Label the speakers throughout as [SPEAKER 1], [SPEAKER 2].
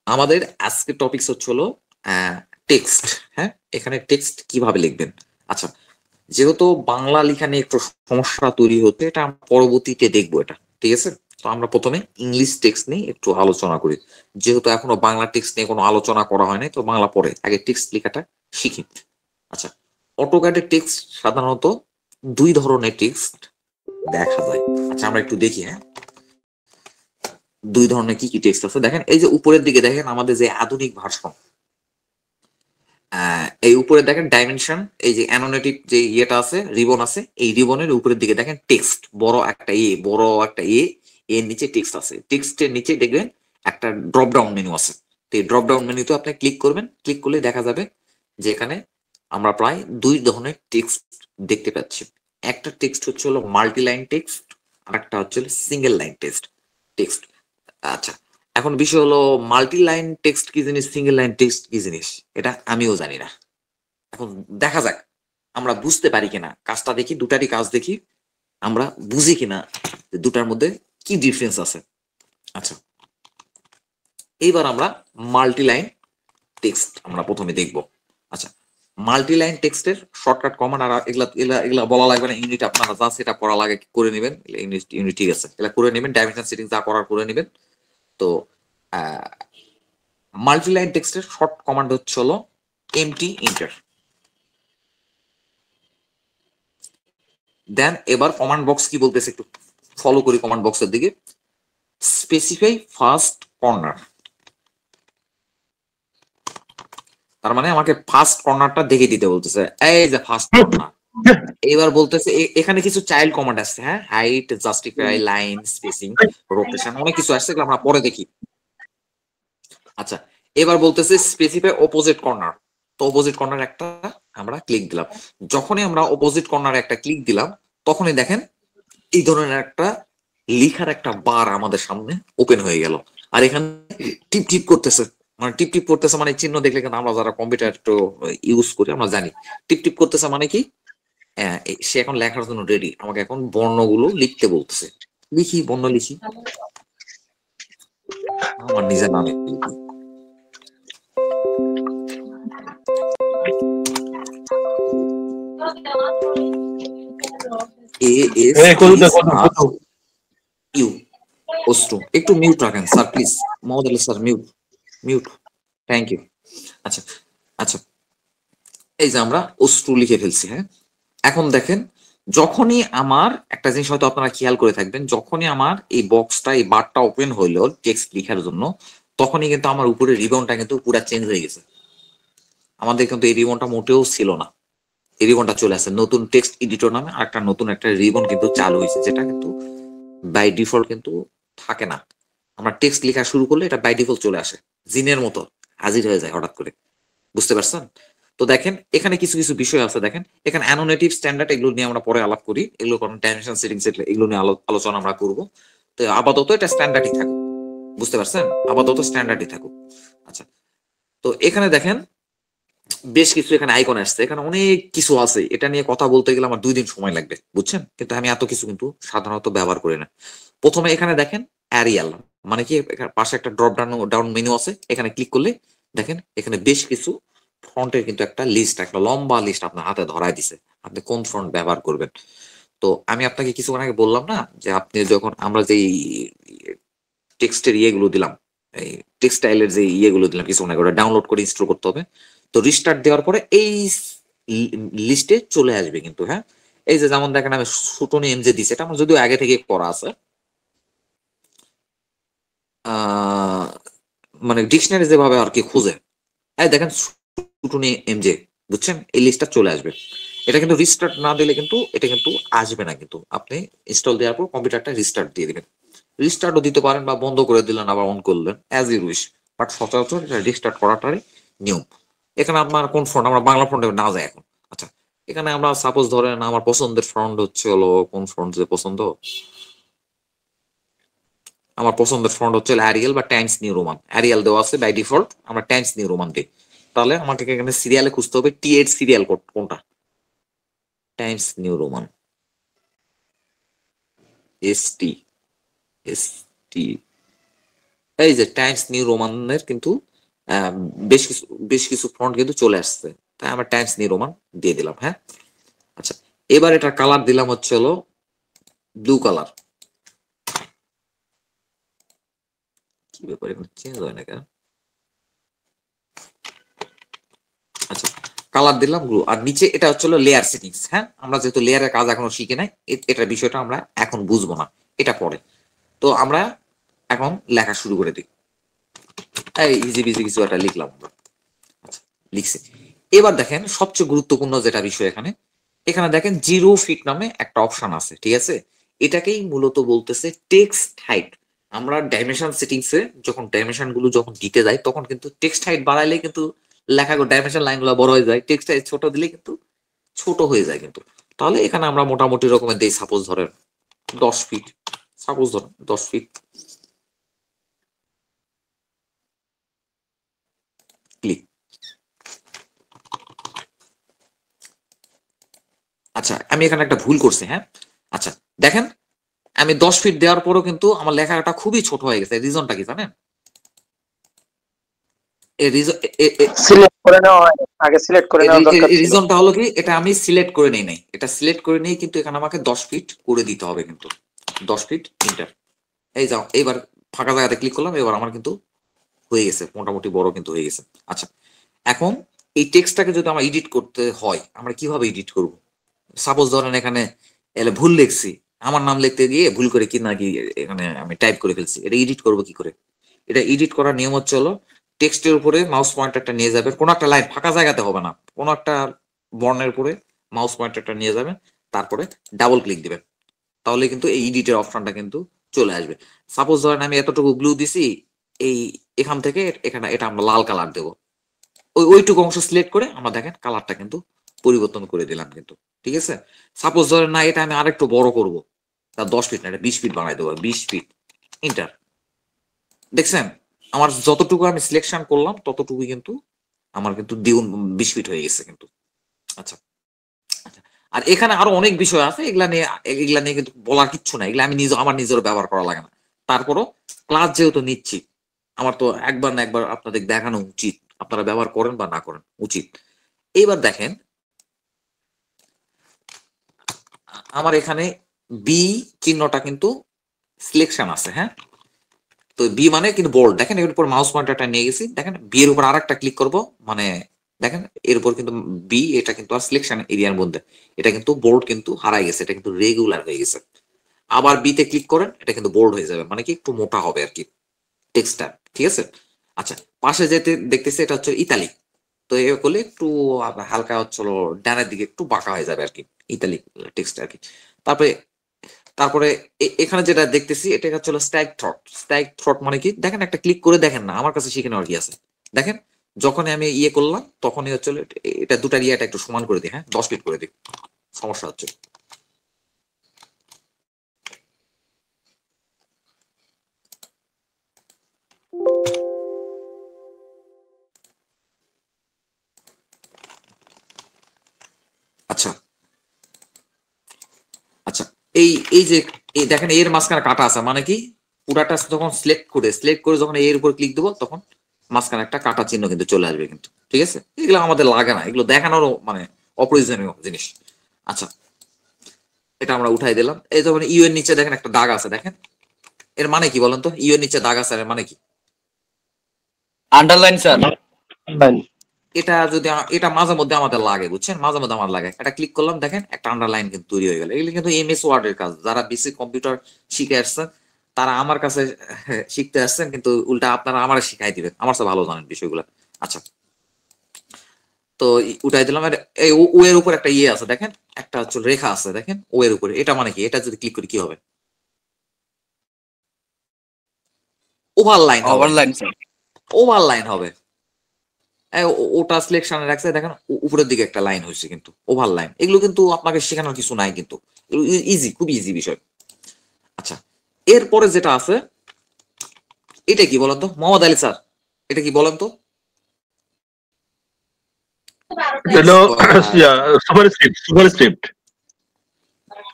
[SPEAKER 1] আমাদের আজকের টপিকস হলো টেক্সট। হ্যাঁ, এখানে টেক্সট কিভাবে লিখবেন। আচ্ছা, যেহেতু বাংলা লেখা নিয়ে একটু সমস্যা তৈরি হচ্ছে, এটা আমরা পরবর্তীতে দেখবো। এটা ঠিক আছে। তো আমরা প্রথমে ইংলিশ টেক্সট নিয়ে একটু আলোচনা করি। যেহেতু এখনো বাংলা টেক্সট নিয়ে কোনো আলোচনা করা হয় নাই, তো বাংলা পরে আগে টেক্সট লেখাটা শিখি। আচ্ছা, অটোক্যাডের টেক্সট সাধারণত দুই ধরনের টেক্সট দেখা যায়। আচ্ছা, আমরা একটু দেখি। হ্যাঁ, দুই ধরনের কি কি টেক্সট আছে দেখেন। এই যে উপরের দিকে দেখেন, আমাদের যে আধুনিক ভার্সন, এই উপরে দেখেন ডাইমেনশন, এই যে অ্যানোনেটিভ যে ইয়েটা আছে, রিবন আছে, এই রিবনের উপরের দিকে দেখেন টেক্সট, বড় একটা এ এর নিচে টেক্সট আছে। টেক্সটের নিচে দেখবেন একটা ড্রপ ডাউন মেনু আছে। তো এই ড্রপ ডাউন মেনুতে আপনি ক্লিক করবেন। ক্লিক করলে দেখা যাবে যে এখানে আমরা প্রায় দুই ধরনের টেক্সট দেখতে পাচ্ছি। একটা টেক্সট হলো মাল্টি লাইন টেক্সট, আর একটা হচ্ছে সিঙ্গেল লাইন টেক্সট। আচ্ছা, এখন বিষয় হলো মাল্টি লাইন টেক্সট কি জিনিস, সিঙ্গেল লাইন টেক্সট কি জিনিস, এটা আমিও জানি না। এখন দেখা যাক আমরা বুঝতে পারি কিনা, কাজটা দেখি, দুটারই কাজ দেখি, আমরা বুঝি কিনা যে দুটার মধ্যে কি ডিফারেন্স আছে। আচ্ছা, এইবার আমরা মাল্টি লাইন টেক্সট আমরা প্রথমে দেখব। আচ্ছা, মাল্টি লাইন টেক্সটের শর্টকাট কমান্ড, আর এগুলা এগুলা এগুলা বলা লাগবে না। ইউনিট আপনারা যা সেটা করা লাগে করে নেবেন। ইউনিট ইউনিট ঠিক আছে, এগুলা করে নেবেন। ডাইমেনশন সেটিং যা করার করে নেবেন। তো মাল্টি লাইন টেক্সটের শর্ট কমান্ড হলো এমটি ইন্টার। দেন এবার কমান্ড বক্স কি বলতেছে একটু ফলো করি কমান্ড বক্সের দিকে। স্পেসিফাই ফার্স্ট কর্নার, তার মানে আমাকে ফার্স্ট কর্নারটা দেখে দিতে বলতেছে। এই যে ফার্স্ট কর্নার। এবার বলতেছে এখানে কিছু চাইল্ড কমান্ড আসছে। হ্যাঁ, height, justify, line, spacing, rotation, অনেক কিছু আসছে, এগুলো আমরা পরে দেখি। আচ্ছা, এবার বলতেছে স্পেসিফাই অপোজিট কর্নার। তো অপোজিট কর্নার একটা আমরা ক্লিক দিলাম। যখনই আমরা অপোজিট কর্নারে একটা ক্লিক দিলাম, তখনই দেখেন এই ধরনের একটা লিখার একটা বার আমাদের সামনে ওপেন হয়ে গেল। আর এখানে টিপ টিপ করতেছে। মানে টিপ টিপ করতেছে মানে চিহ্ন দেখলে কিন্তু আমরা যারা কম্পিউটার একটু ইউজ করি আমরা জানি টিপ টিপ করতেছে মানে কি। সে এখন লেখার জন্য রেডি, আমাকে এখন বর্ণগুলো লিখতে বলতেছে। লিখি, বর্ণ লিখি, আমার নিজের নামে লিখি। A S H R U. অস্ট্রু একটু মিউট রাখেন স্যার প্লিজ। মহোদয় sir, mute mute. Thank you. আচ্ছা, আচ্ছা, এই যে আমরা অস্ট্রু লিখে ফেলছি। হ্যাঁ, এখন দেখেন, যখনই আমার একটা জিনিস হয়তো আপনারা খেয়াল করে থাকবেন, যখনই আমার এই বক্সটা, এই বারটা ওপেন হইলো টেক্সট লেখার জন্য, তখনই কিন্তু আমার উপরে রিবনটা কিন্তু পুরো চেঞ্জ হয়ে গেছে। আমাদের কিন্তু এই রিবনটা মোটেও ছিল না। এই রিবনটা চলে আসছে নতুন টেক্সট এডিটর নামে, আর একটা নতুন একটা রিবন কিন্তু চালু হয়েছে, যেটা কিন্তু বাই ডিফল্ট কিন্তু থাকে না। আমরা টেক্সট লেখা শুরু করলে এটা বাই ডিফল্ট চলে আসে, জিনের মতো হাজির হয়ে যায় হঠাৎ করে। বুঝতে পারছেন? তো দেখেন এখানে কিছু কিছু বিষয় আছে। দেখেন এখানে অ্যানোনেটিভ স্ট্যান্ডার্ড, এগুলো নিয়ে আমরা পরে আলাপ করি। এগুলো কারণ ডাইমেনশন সেটিং সেট এগুলো নিয়ে আলোচনা আমরা করব। তো আপাতত এটা স্ট্যান্ডার্ডই থাকুক। বুঝতে পারছেন? আপাতত স্ট্যান্ডার্ডই থাকুক। আচ্ছা, তো এখানে দেখেন বেশ কিছু এখানে আইকন আসছে, এখানে অনেক কিছু আছে। এটা নিয়ে কথা বলতে গেলে আমার 2 দিন সময় লাগবে, বুঝছেন? কিন্তু আমি এত কিছু কিন্তু সাধারণত ব্যবহার করি না। প্রথমে এখানে দেখেন অ্যারিয়াল, মানে কি, এখানে পাশে একটা ড্রপ ডাউন ডাউন মেনু আছে। এখানে ক্লিক করলে দেখেন এখানে বেশ কিছু ফন্টের কিন্তু একটা লিস্ট, একটা লম্বা লিস্ট আপনার হাতে ধরায় দিছে, আপনি কোন ফন্ট ব্যবহার করবেন। তো আমি আপনাকে কিছুক্ষণ আগে বললাম না যে আপনি যখন আমরা যেই টেক্সটের ইয়েগুলো দিলাম, এই টেক্সটাইলের যে ইয়েগুলো দিলাম কিছুক্ষণ আগে, ওটা ডাউনলোড করে ইনস্টল করতে হবে। তো রিস্টার্ট দেওয়ার পরে এই লিস্টে চলে আসবে কিন্তু। হ্যাঁ, এই যে যেমন দেখেন আমি সুটনি এম যে দিছে, এটা আমার যদিও আগে থেকে করা আছে। আহ মানে ডিকশনারি যেভাবে আর কি খুঁজে, এই দেখেন সুটনি এম জে, বুঝছেন? এই লিস্টটা চলে আসবে। এটা কিন্তু রিস্টার্ট না দিলে কিন্তু এটা কিন্তু আসবে না। কিন্তু আপনি ইনস্টল দেওয়ার পর কম্পিউটারটা রিস্টার্ট দিয়ে দিবেন। রিস্টার্টও দিতে পারেন বা বন্ধ করে দিলেন আবার অন করলেন, অ্যাজ ইউ উইশ। বাট সচরাচর এটা রিস্টার্ট করাটারই নিয়ম। এখানে আপনার কোন ফ্রন্ট, আমরা বাংলা ফ্রন্টে না যায় এখন। আচ্ছা, এখানে আমরা সাপোজ ধরেন আমার পছন্দের ফ্রন্ট হলো, কোন ফ্রন্ট যে পছন্দ, আমার পছন্দের ফন্ট হচ্ছে অ্যারিয়াল বা টাইমস নিউ রোমান। অ্যারিয়াল দেওয়া আছে বাই ডিফল্ট, আমরা টাইমস নিউ রোমান দিই। তাহলে আমাকে এখানে সিরিয়ালে খুঁজতে হবে টি এর সিরিয়াল কোড কোনটা। Times new Roman, S T, S T, এই যে টাইমস নিউ রোমানের কিন্তু বেশ কিছু ফন্ট কিন্তু চলে আসছে, তাই আমরা টাইমস নিউ রোমান দিয়ে দিলাম। হ্যাঁ, আচ্ছা এবার এটা কালার দিলাম হচ্ছে হলো ব্লু কালার। কি ব্যাপার, এখন চেঞ্জ হয় না কেন? আচ্ছা কালার দিলাম ব্লু, আর নিচে এটা হচ্ছে লেয়ার সেটিংস। হ্যাঁ, আমরা যেহেতু লেয়ারের কাজ এখনো শিখে নাই, এটার বিষয়টা আমরা এখন বুঝবো না, এটা পরে। তো আমরা এখন লেখা শুরু করে দিই। এই ইজি বিজি কিছু একটা লিখলাম আমরা। আচ্ছা লিখছি। এবার দেখেন সবচেয়ে গুরুত্বপূর্ণ যেটা বিষয় এখানে, এখানে দেখেন 0 ফিট নামে একটা অপশন আছে, ঠিক আছে? এটাকেই মূলত বলতেছে টেক্সট হাইট। আমরা ডাইমেনশন সেটিংসে যখন ডাইমেনশন গুলো যখন দিতে যাই, তখন কিন্তু টেক্সট হাইট বাড়াইলে কিন্তু লেখা ডাইমেনশন লাইন গুলো বড় হয়ে যায়, টেক্সট হাইট ছোট দিলে কিন্তু ছোট হয়ে যায় কিন্তু। তাহলে এখানে আমরা মোটামুটি রকমের দিই, সাপোজ ধরেন 10 ফিট, সাপোজ ধরেন 10 ফিট ক্লিক। আচ্ছা আমি এখানে একটা ভুল করছি। হ্যাঁ, আচ্ছা দেখেন আমি 10 ফিট দেওয়ার পরও কিন্তু আমার লেখাটা খুবই ছোট হয়ে গেছে। রিজনটা কি জানেন?
[SPEAKER 2] সিলেক্ট করে নেওয়া হয়, আগে সিলেক্ট করে নেওয়া দরকার ছিল।
[SPEAKER 1] রিজনটা হলো কি, এটা আমি সিলেক্ট করে নেই নাই, এটা সিলেক্ট করে নেই কিন্তু এখানে আমাকে 10 ফিট করে দিতে হবে কিন্তু। 10 ফিট ইন্টার। এই যাও, এইবার ফাঁকা জায়গাতে ক্লিক করলাম, এবার আমার কিন্তু হয়ে গেছে, মোটামুটি বড় কিন্তু হয়ে গেছে। আচ্ছা এখন এই টেক্সটটাকে যদি আমার এডিট করতে হয়, আমরা কিভাবে এডিট করব? সাপোজ ধরেন এখানে ভুল লিখছি, আমার নাম লিখতে গিয়ে ভুল করে কি না কি এখানে আমি টাইপ করে ফেলছি, এটা এডিট করব কি করে? এটা এডিট করার নিয়ম হচ্ছে হলো টেক্সটের উপরে মাউস পয়েন্টারটা নিয়ে যাবে, কোনো একটা লাইন ফাঁকা জায়গাতে হবে না, কোনো একটা বর্ণের উপরে মাউস পয়েন্টারটা নিয়ে যাবে, তারপরে ডাবল ক্লিক দিবেন, তাহলে কিন্তু এই এডিটের অপশনটা কিন্তু চলে আসবে। সাপোজ ধরেন আমি এতটুকু ব্লু দিছি, এই এখান থেকে এখানে এটা আমরা লাল কালার দেবো, ওইটুকু অংশ সিলেক্ট করে আমরা দেখেন কালারটা কিন্তু পরিবর্তন করে দিলাম কিন্তু, ঠিক আছে? সাপোজ ধরেন না এটা আমি আরেকটু বড় করব, তা 10 ফিট না এটা 20 ফিট বানাই দেবো, 20 ফিট ইন্টার। দেখছেন আমার যতটুকু আমি সিলেকশন করলাম ততটুকু কিন্তু আমার কিন্তু দ্বিগুণ 20 ফিট হয়ে গেছে কিন্তু। আচ্ছা আচ্ছা, আর এখানে আরো অনেক বিষয় আছে, এগুলা নিয়ে কিন্তু বলার কিচ্ছু নাই, এগুলা আমি আমার নিজেরও ব্যবহার করা লাগে না। তারপরও ক্লাস যেহেতু নিচ্ছি, আমার তো একবার না একবার আপনাদের দেখানো উচিত, আপনারা ব্যবহার করেন বা না করেন উচিত। এইবার দেখেন আমার এখানে বি চিহ্নটা কিন্তু সিলেকশন আছে। হ্যাঁ, তো বি মানে কিন্তু বোল্ড, দেখেন এর উপর মাউস পয়েন্টারটা নিয়ে গেছি, দেখেন বি এর উপর আরেকটা ক্লিক করব, মানে দেখেন এর উপর কিন্তু বি, এটা কিন্তু আর সিলেকশন এরিয়ার মধ্যে, এটা কিন্তু বোল্ড কিন্তু হারাই গেছে, এটা কিন্তু রেগুলার হয়ে গেছে। আবার বি তে ক্লিক করেন, এটা কিন্তু বোল্ড হয়ে যাবে, মানে কি একটু মোটা হবে আর কি টেক্সটটা, ঠিক আছে? আচ্ছা পাশে যেতে দেখতেছি এটা হচ্ছে ইতালিক, তো এ করলে একটু হালকা হচ্ছে ডানের দিকে একটু বাঁকা হয়ে যাবে আর কি, ইতালিক টেক্সট আর কি। তারপরে তারপরে এখানে যেটা দেখতেছি এটা হচ্ছে স্ট্যাগ থ্রট। স্ট্যাগ থ্রট মানে কি, দেখেন একটা ক্লিক করে দেখেন না, আমার কাছে শিখে নেওয়ার কি আছে। দেখেন যখনই আমি ইয়ে করলাম তখনই হচ্ছে এটা দুটার ইয়েটা একটু সমান করে দিই। হ্যাঁ 10 ফিট করে দিই, সমস্যা হচ্ছে। আচ্ছা আচ্ছা এই এই যে দেখেন এর মাঝখানে কাটা আছে, মানে কি পুরাটা যখন সিলেক্ট করে যখন এর উপর ক্লিক দেবো তখন মাঝখানে একটা কাটা চিহ্ন কিন্তু চলে আসবে কিন্তু, ঠিক আছে? এগুলো আমাদের লাগে না, এগুলো দেখানোর মানে অপ্রয়োজনীয় জিনিস। আচ্ছা এটা আমরা উঠাই দিলাম। এই যখন ইউ এর নিচে দেখেন একটা দাগ আছে, দেখেন এর মানে কি বলেন তো? ইউ এর নিচে দাগ আছে এর মানে কি?
[SPEAKER 3] Underline sir.
[SPEAKER 1] এটা যদি এটা মাঝে মধ্যে আমাদের লাগে, বুঝছেন, মাঝে মধ্যে আমার লাগে। এটা ক্লিক করলাম, দেখেন একটা আন্ডারলাইন কিন্তু তৈরি হয়ে গেল। এগুলো কিন্তু এমএস ওয়ার্ড এর কাজ, যারা বেসিক কম্পিউটার শিখে আসছেন তারা আমার কাছে শিখতে আসছেন, কিন্তু উল্টা আপনারা আমার শিখাই দিবেন, আমার সাথে ভালো জানেন বিষয়গুলো। আচ্ছা তো উঠাই দিলাম। আর এই ও এর উপর একটা ইয়ে আছে, দেখেন একটা হচ্ছে রেখা আছে, দেখেন ও এর উপরে, এটা মানে কি? এটা যদি ক্লিক করি কি হবে? ওভারলাইন হবে।
[SPEAKER 3] Overline sir.
[SPEAKER 1] ওভারলাইন হবে। ওটা সিলেকশনে রাখছে, দেখেন উপরের দিকে একটা লাইন হয়েছে কিন্তু ওভারলাইন। এগুলো কিন্তু আপনাকে শেখানোর কিছু নাই কিন্তু, ইজি, খুব ইজি বিষয়। আচ্ছা এরপরে যেটা আছে এটা কি বলেন তো মোহাম্মদ আলী স্যার, এটা কি বলেন তো?
[SPEAKER 4] সুপারস্ক্রিপ্ট।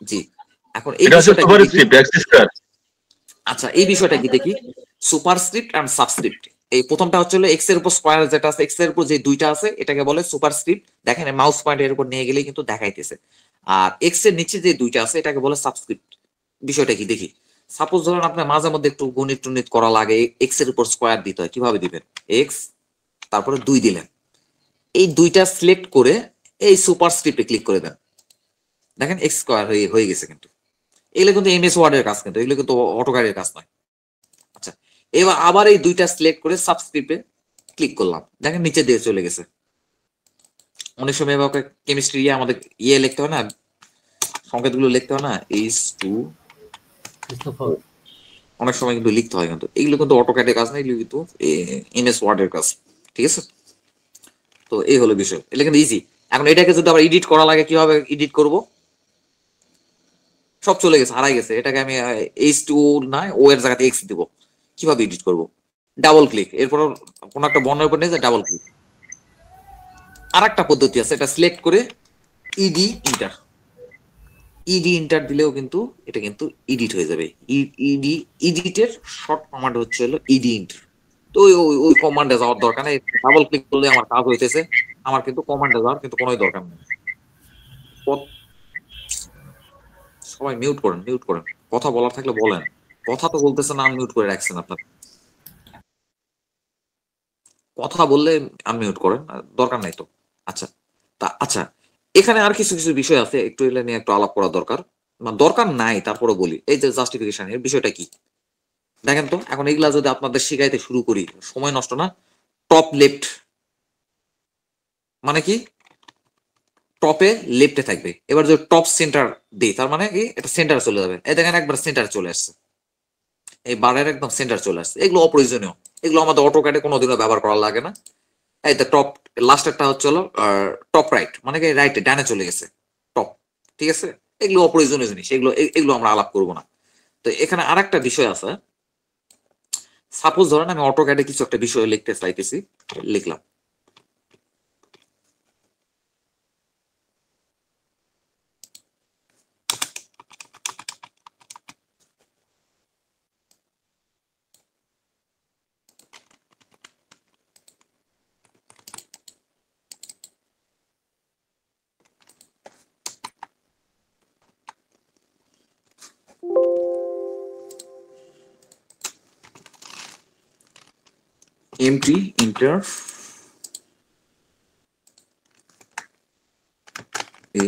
[SPEAKER 1] জি এখন এই বিষয়টা কি? আচ্ছা এই বিষয়টা কি দেখি, সুপারস্ক্রিপ্ট এন্ড সাবস্ক্রিপ্ট। এই প্রথমটা হচ্ছে এক্স এর উপর স্কয়ার যেটা আছে, এক্স এর উপর যে দুইটা আছে এটাকে বলে সুপারস্ক্রিপ্ট। দেখেন মাউস পয়েন্ট এর উপর নিয়ে গেলেই কিন্তু দেখাইতেছে। আর এক্স এর নিচে যে দুইটা আছে এটাকে বলে সাবস্ক্রিপ্ট। বিষয়টা কি দেখি, সাপোজ ধরেন আপনার মাঝে মধ্যে একটু গণিত টুনিত করা লাগে, এক্স এর উপর স্কয়ার দিতে হয়, কিভাবে দিবেন, এক্স তারপরে 2 দিলেন, এই দুইটা সিলেক্ট করে এই সুপারস্ক্রিপ্টে ক্লিক করে দেন, দেখেন এক্স স্কয়ার হয়ে গেছে। কিন্তু এগুলো কিন্তু এমএস ওয়ার্ড এর কাজ, কিন্তু এগুলো কিন্তু অটোক্যাড এর কাজ নয়। আচ্ছা এবার আবার এই দুইটা সিলেক্ট করে সাবস্ক্রিপ্টে ক্লিক করলাম, দেখেন নিচে দিয়ে চলে গেছে। অনেক সময় এবার কেমিস্ট্রি আমাদের লিখতে হয় না, সংকেতগুলো লিখতে হয় না, এইচ টু, অনেক সময় কিন্তু লিখতে হয়, কিন্তু এগুলো কিন্তু অটোক্যাডের কাজ না, এগুলো কিন্তু এমএস ওয়ার্ড এর কাজ। ঠিক আছে, তো এই হলো বিষয়, এটা কিন্তু ইজি। এখন এটাকে যদি আবার এডিট করা লাগে, কিভাবে এডিট করব, সব চলে গেছে, হারাই গেছে। এটাকে আমি এইচ টু না ও এর জায়গাতে এক্স দিব, কিভাবে এডিট করব, ডাবল ক্লিক, এরপর কোন একটা বর্ণের উপর নিয়ে ডাবল ক্লিক। আর একটা পদ্ধতি আছে, এটা সিলেক্ট করে ইডি ইন্টার, ইডি ইন্টার দিলেও কিন্তু এটা কিন্তু এডিট হয়ে যাবে। ইডি এডিটের শর্ট কমান্ড হচ্ছে হলো ইডি ইন্টার। তো ওই কমান্ডে যাওয়ার দরকার নেই, ডাবল ক্লিক করলে আমার কাজ হইতেছে, আমার কিন্তু কমান্ডে যাওয়ার কিন্তু কোনো দরকার নেই। সবাই মিউট করেন, মিউট করেন, কথা বলার থাকলে বলেন, কথা তো বলতেছে না, আনমিউট করে রাখছেন আপনার, কথা বললে আনমিউট করেন, দরকার নাই তো। আচ্ছা আচ্ছা, এখানে আর কিছু কিছু বিষয় আছে, একটু এগুলো নিয়ে একটু আলাপ করা দরকার, মানে দরকার নাই তারপরে বলি। এই যে জাস্টিফিকেশন এর বিষয়টা কি দেখেন তো, এখন এগুলা যদি আপনাদের শিখাইতে শুরু করি, সময় নষ্ট না। টপ লেফট মানে কি, টপে লেফটে থাকবে, এবার যদি টপ সেন্টার দিই তার মানে কি এটা সেন্টার চলে যাবে। এই দেখেন একবার সেন্টার চলে আসছে, এই বারের একদম সেন্টার চলে আসছে। এগুলো অপ্রয়োজনীয়, এগুলো আমাদের অটোক্যাডে কোনোদিনও ব্যবহার করা লাগে না। এই তো টপ লাস্টেরটা হচ্ছে হলো টপ রাইট, মানে কি রাইটে ডানে চলে গেছে টপ। ঠিক আছে, এগুলো অপ্রয়োজনীয় জিনিস, এগুলো এগুলো আমরা আলাপ করব না। তো এখানে আরেকটা বিষয় আছে, সাপোজ ধরেন আমি অটোক্যাডে কিছু একটা বিষয় লিখতে চাইতেছি, লিখলাম, MT enter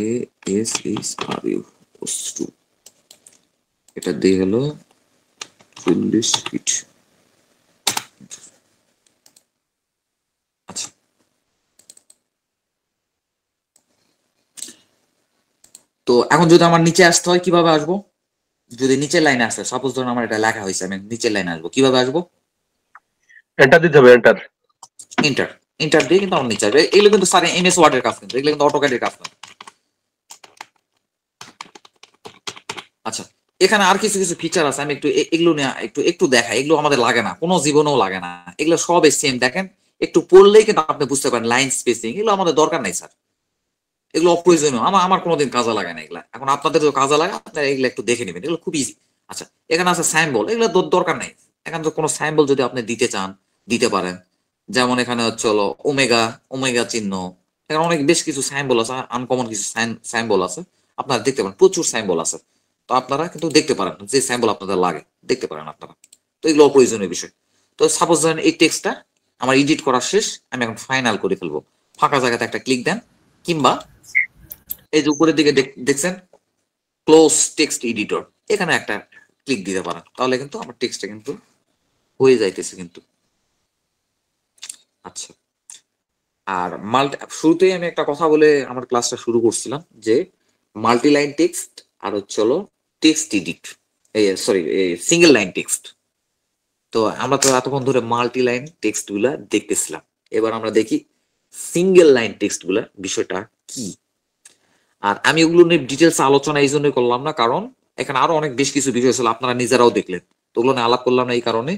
[SPEAKER 1] A S H R U, এটা দিয়ে হলো 40 ফিট। আচ্ছা তো এখন যদি আমার নিচে আসতে হয় কিভাবে আসবো, যদি নিচের লাইনে আসে, সাপোজ ধরুন আমার এটা লেখা হয়েছে, আমি নিচের লাইনে আসবো, কিভাবে আসবো,
[SPEAKER 2] এন্টার দিতে হবে, এন্টার।
[SPEAKER 1] ইন্টার, ইন্টার দিয়ে কিন্তু আমার নিচে আসবে। এগুলো কিন্তু স্যার এমএস ওয়ার্ড এর কাজ, কিন্তু এগুলো কিন্তু অটোক্যাড এর কাজ না। আচ্ছা এখানে আর কিছু কিছু ফিচার আছে, আমি একটু এগুলো নিয়ে একটু একটু দেখাই। এগুলো আমাদের লাগে না, কোনো জীবনেও লাগে না, এগুলো সব সেম। দেখেন একটু পড়লেই কিন্তু আপনি বুঝতে পারেন লাইন স্পেসিং, এগুলো আমাদের দরকার নাই স্যার, এগুলো অপ্রয়োজনীয়, আমার আমার কোনোদিন কাজে লাগে না এগুলা। এখন আপনাদের তো কাজে লাগে, আপনারা এগুলো একটু দেখে নেবেন, এগুলো খুব ইজি। আচ্ছা এখানে আছে স্যাম্বল, এগুলো দরকার নাই। এখানে তো কোনো স্যাম্বল যদি আপনি দিতে চান দিতে পারেন, যেমন এখানে হচ্ছে হলো ওমেগা, ওমেগা চিহ্ন, এখানে অনেক বেশ কিছু স্যাম্বল আছে, আনকমন কিছু স্যাম্বল আছে, আপনারা দেখতে পারেন, প্রচুর স্যাম্বল আছে। তো আপনারা কিন্তু দেখতে পারেন যে স্যাম্বল আপনাদের লাগে, দেখতে পারেন আপনারা। তো এগুলো অপ্রয়োজনীয় বিষয়। তো সাপোজ ধরেন এই টেক্সটটা আমার এডিট করা শেষ, আমি এখন ফাইনাল করে ফেলবো, ফাঁকা জায়গাতে একটা ক্লিক দেন, কিংবা এই যে উপরের দিকে দেখছেন ক্লোজ টেক্সট এডিটর, এখানে একটা ক্লিক দিতে পারেন, তাহলে কিন্তু আমার টেক্সটটা কিন্তু হয়ে যাইতেছে কিন্তু। আচ্ছা আর শুরুতেই আমি একটা কথা বলে আমার ক্লাসটা শুরু করছিলাম, যে মাল্টি লাইন টেক্সট আর হচ্ছে হলো টেক্সট এডিট, এই সরি সিঙ্গেল লাইন টেক্সট। তো আমরা তো এতক্ষণ ধরে মাল্টি লাইন টেক্সট গুলা দেখতেছিলাম, এবার আমরা দেখি সিঙ্গেল লাইন টেক্সট গুলা বিষয়টা কি। আর আমি ওগুলো নিয়ে ডিটেলস আলোচনা এই জন্যই করলাম না, কারণ এখানে আরো অনেক বেশ কিছু বিষয় ছিল, আপনারা নিজেরাও দেখলেন, তো ওগুলো নিয়ে আলাপ করলাম না এই কারণে,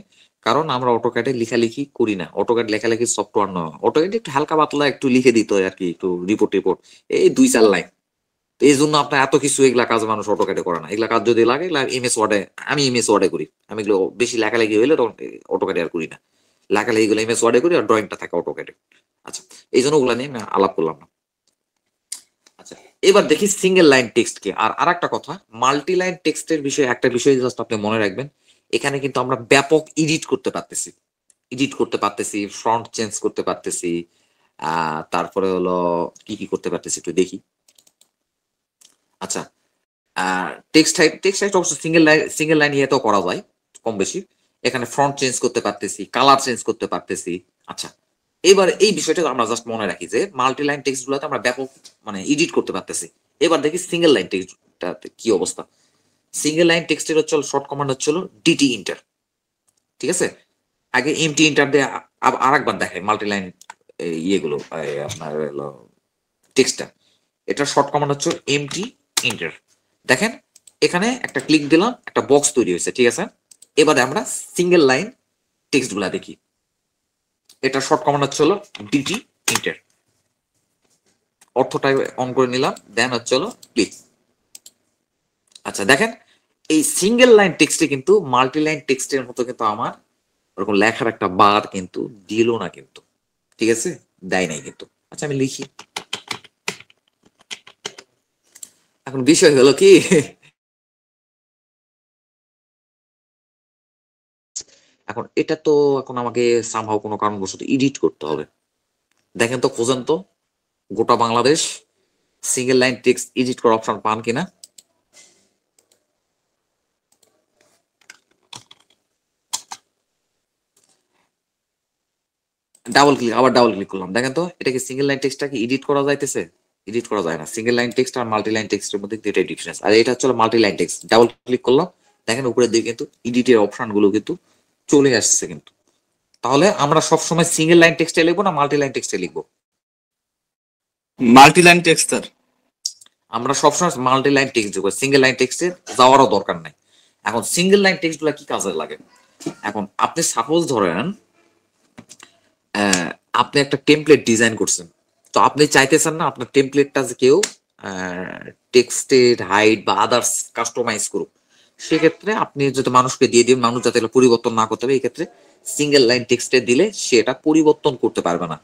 [SPEAKER 1] কারণ আমরা অটোক্যাডে লেখালেখি করি না, অটোক্যাড লেখালেখি সফটওয়্যার নয়, অটোক্যাডে একটু হালকা পাতলা একটু লিখে দিতে হয় আর কি, একটু রিপোর্ট এই 2-4 লাইন। তো এই জন্য আপনার এত কিছু এগুলা কাজ মানুষ অটোক্যাডে করে না। এগুলা কাজ যদি লাগে এমএস ওয়ার্ডে, আমি এমএস ওয়ার্ডে করি। আমি এগুলো বেশি লেখালেখি হইলে তখন অটোক্যাডে আর করি না, লেখালেখি গুলো এমএস ওয়ার্ডে করি আর ড্রয়িংটা থাকে অটোক্যাডে। আচ্ছা, এই জন্য ওগুলা নিয়ে আমি আলাপ করলাম না। আচ্ছা, এবার দেখি সিঙ্গেল লাইন টেক্সট কি। আর আরেকটা কথা, মাল্টি লাইন টেক্সটের বিষয়ে একটা বিষয় জাস্ট আপনি মনে রাখবেন, এখানে কিন্তু আমরা ব্যাপক এডিট করতে পারতেছি, ফ্রন্ট চেঞ্জ করতে পারতেছি, তারপরে হলো কি কি করতে পারতেছি একটু দেখি। আচ্ছা, টেক্সট হাইট অবশ্য সিঙ্গেল লাইন ইয়েতেও করা যায় কম বেশি। এখানে ফ্রন্ট চেঞ্জ করতে পারতেছি, কালার চেঞ্জ করতে পারতেছি। আচ্ছা, এবার এই বিষয়টা আমরা জাস্ট মনে রাখি যে মাল্টি লাইন টেক্সট গুলোতে আমরা ব্যাপক মানে এডিট করতে পারতেছি। এবার দেখি সিঙ্গেল লাইন টেক্সটটা কি অবস্থা। সিঙ্গেল লাইন টেক্সটের হচ্ছে শর্ট কমান্ড হচ্ছিল ডিটি ইন্টার। ঠিক আছে, আগে এমটি ইন্টার দিয়ে আরেকবার দেখাই মাল্টি লাইন ইয়েগুলো আপনার টেক্সটটা। এটা শর্ট কমান্ড হচ্ছে এমটি ইন্টার। দেখেন এখানে একটা ক্লিক দিলাম, একটা বক্স তৈরি হয়েছে। ঠিক আছে, এবারে আমরা সিঙ্গেল লাইন টেক্সট গুলা দেখি। এটা শর্ট কমান্ড হচ্ছে হলো ডিটি ইন্টার। অর্থটা অন করে নিলাম, দেন হচ্ছে হলো ক্লিক। আচ্ছা, দেখেন এই সিঙ্গেল লাইন টেক্সটে কিন্তু মাল্টি লাইন টেক্সটের মতো কিন্তু আমার ওরকম লেখার একটা বার কিন্তু দিল না কিন্তু। ঠিক আছে, দেয় নাই কিন্তু। আচ্ছা, আমি লিখি। এখন বিষয় হলো কি, এখন এটা তো এখন আমাকে সামহাও কোনো কারণবশত এডিট করতে হবে। দেখেন তো, খোঁজেন তো গোটা Bangladesh single line text edit করার অপশন পান কিনা। আবার ডাবল ক্লিক করলাম, দেখেন তো এটা কি সিঙ্গেল লাইন টেক্সটটা কি এডিট করা যাইতেছে? এডিট করা যায় না। সিঙ্গেল লাইন টেক্সট আর মাল্টি লাইন টেক্সটের মধ্যে এটাই ডিফারেন্স। আর এটা হচ্ছে multi line text. Double click করলাম, দেখেন উপরের দিকে কিন্তু এডিটের অপশন গুলো কিন্তু চলে আসছে কিন্তু। তাহলে আমরা সবসময় সিঙ্গেল লাইন টেক্সটে লিখবো না মাল্টি লাইন টেক্সটে লিখবো?
[SPEAKER 3] Multi line text sir.
[SPEAKER 1] আমরা সবসময় মাল্টি লাইন টেক্সট দেবো, সিঙ্গেল লাইন টেক্সটে যাওয়ারও দরকার নাই। এখন সিঙ্গেল লাইন টেক্সট গুলা কি কাজে লাগে? এখন আপনি সাপোজ ধরেন আপনি একটা টেমপ্লেট ডিজাইন করছেন, তো আপনি চাইতেছেন না আপনার টেমপ্লেটটা যে কেউ টেক্সটের হাইট বা আদার্স কাস্টমাইজ করুক। সেক্ষেত্রে আপনি যদি মানুষকে দিয়ে দিন, মানুষ যাতে পরিবর্তন না করতে হবে, এই ক্ষেত্রে সিঙ্গেল লাইন টেক্সটে দিলে সে এটা পরিবর্তন করতে পারবে না।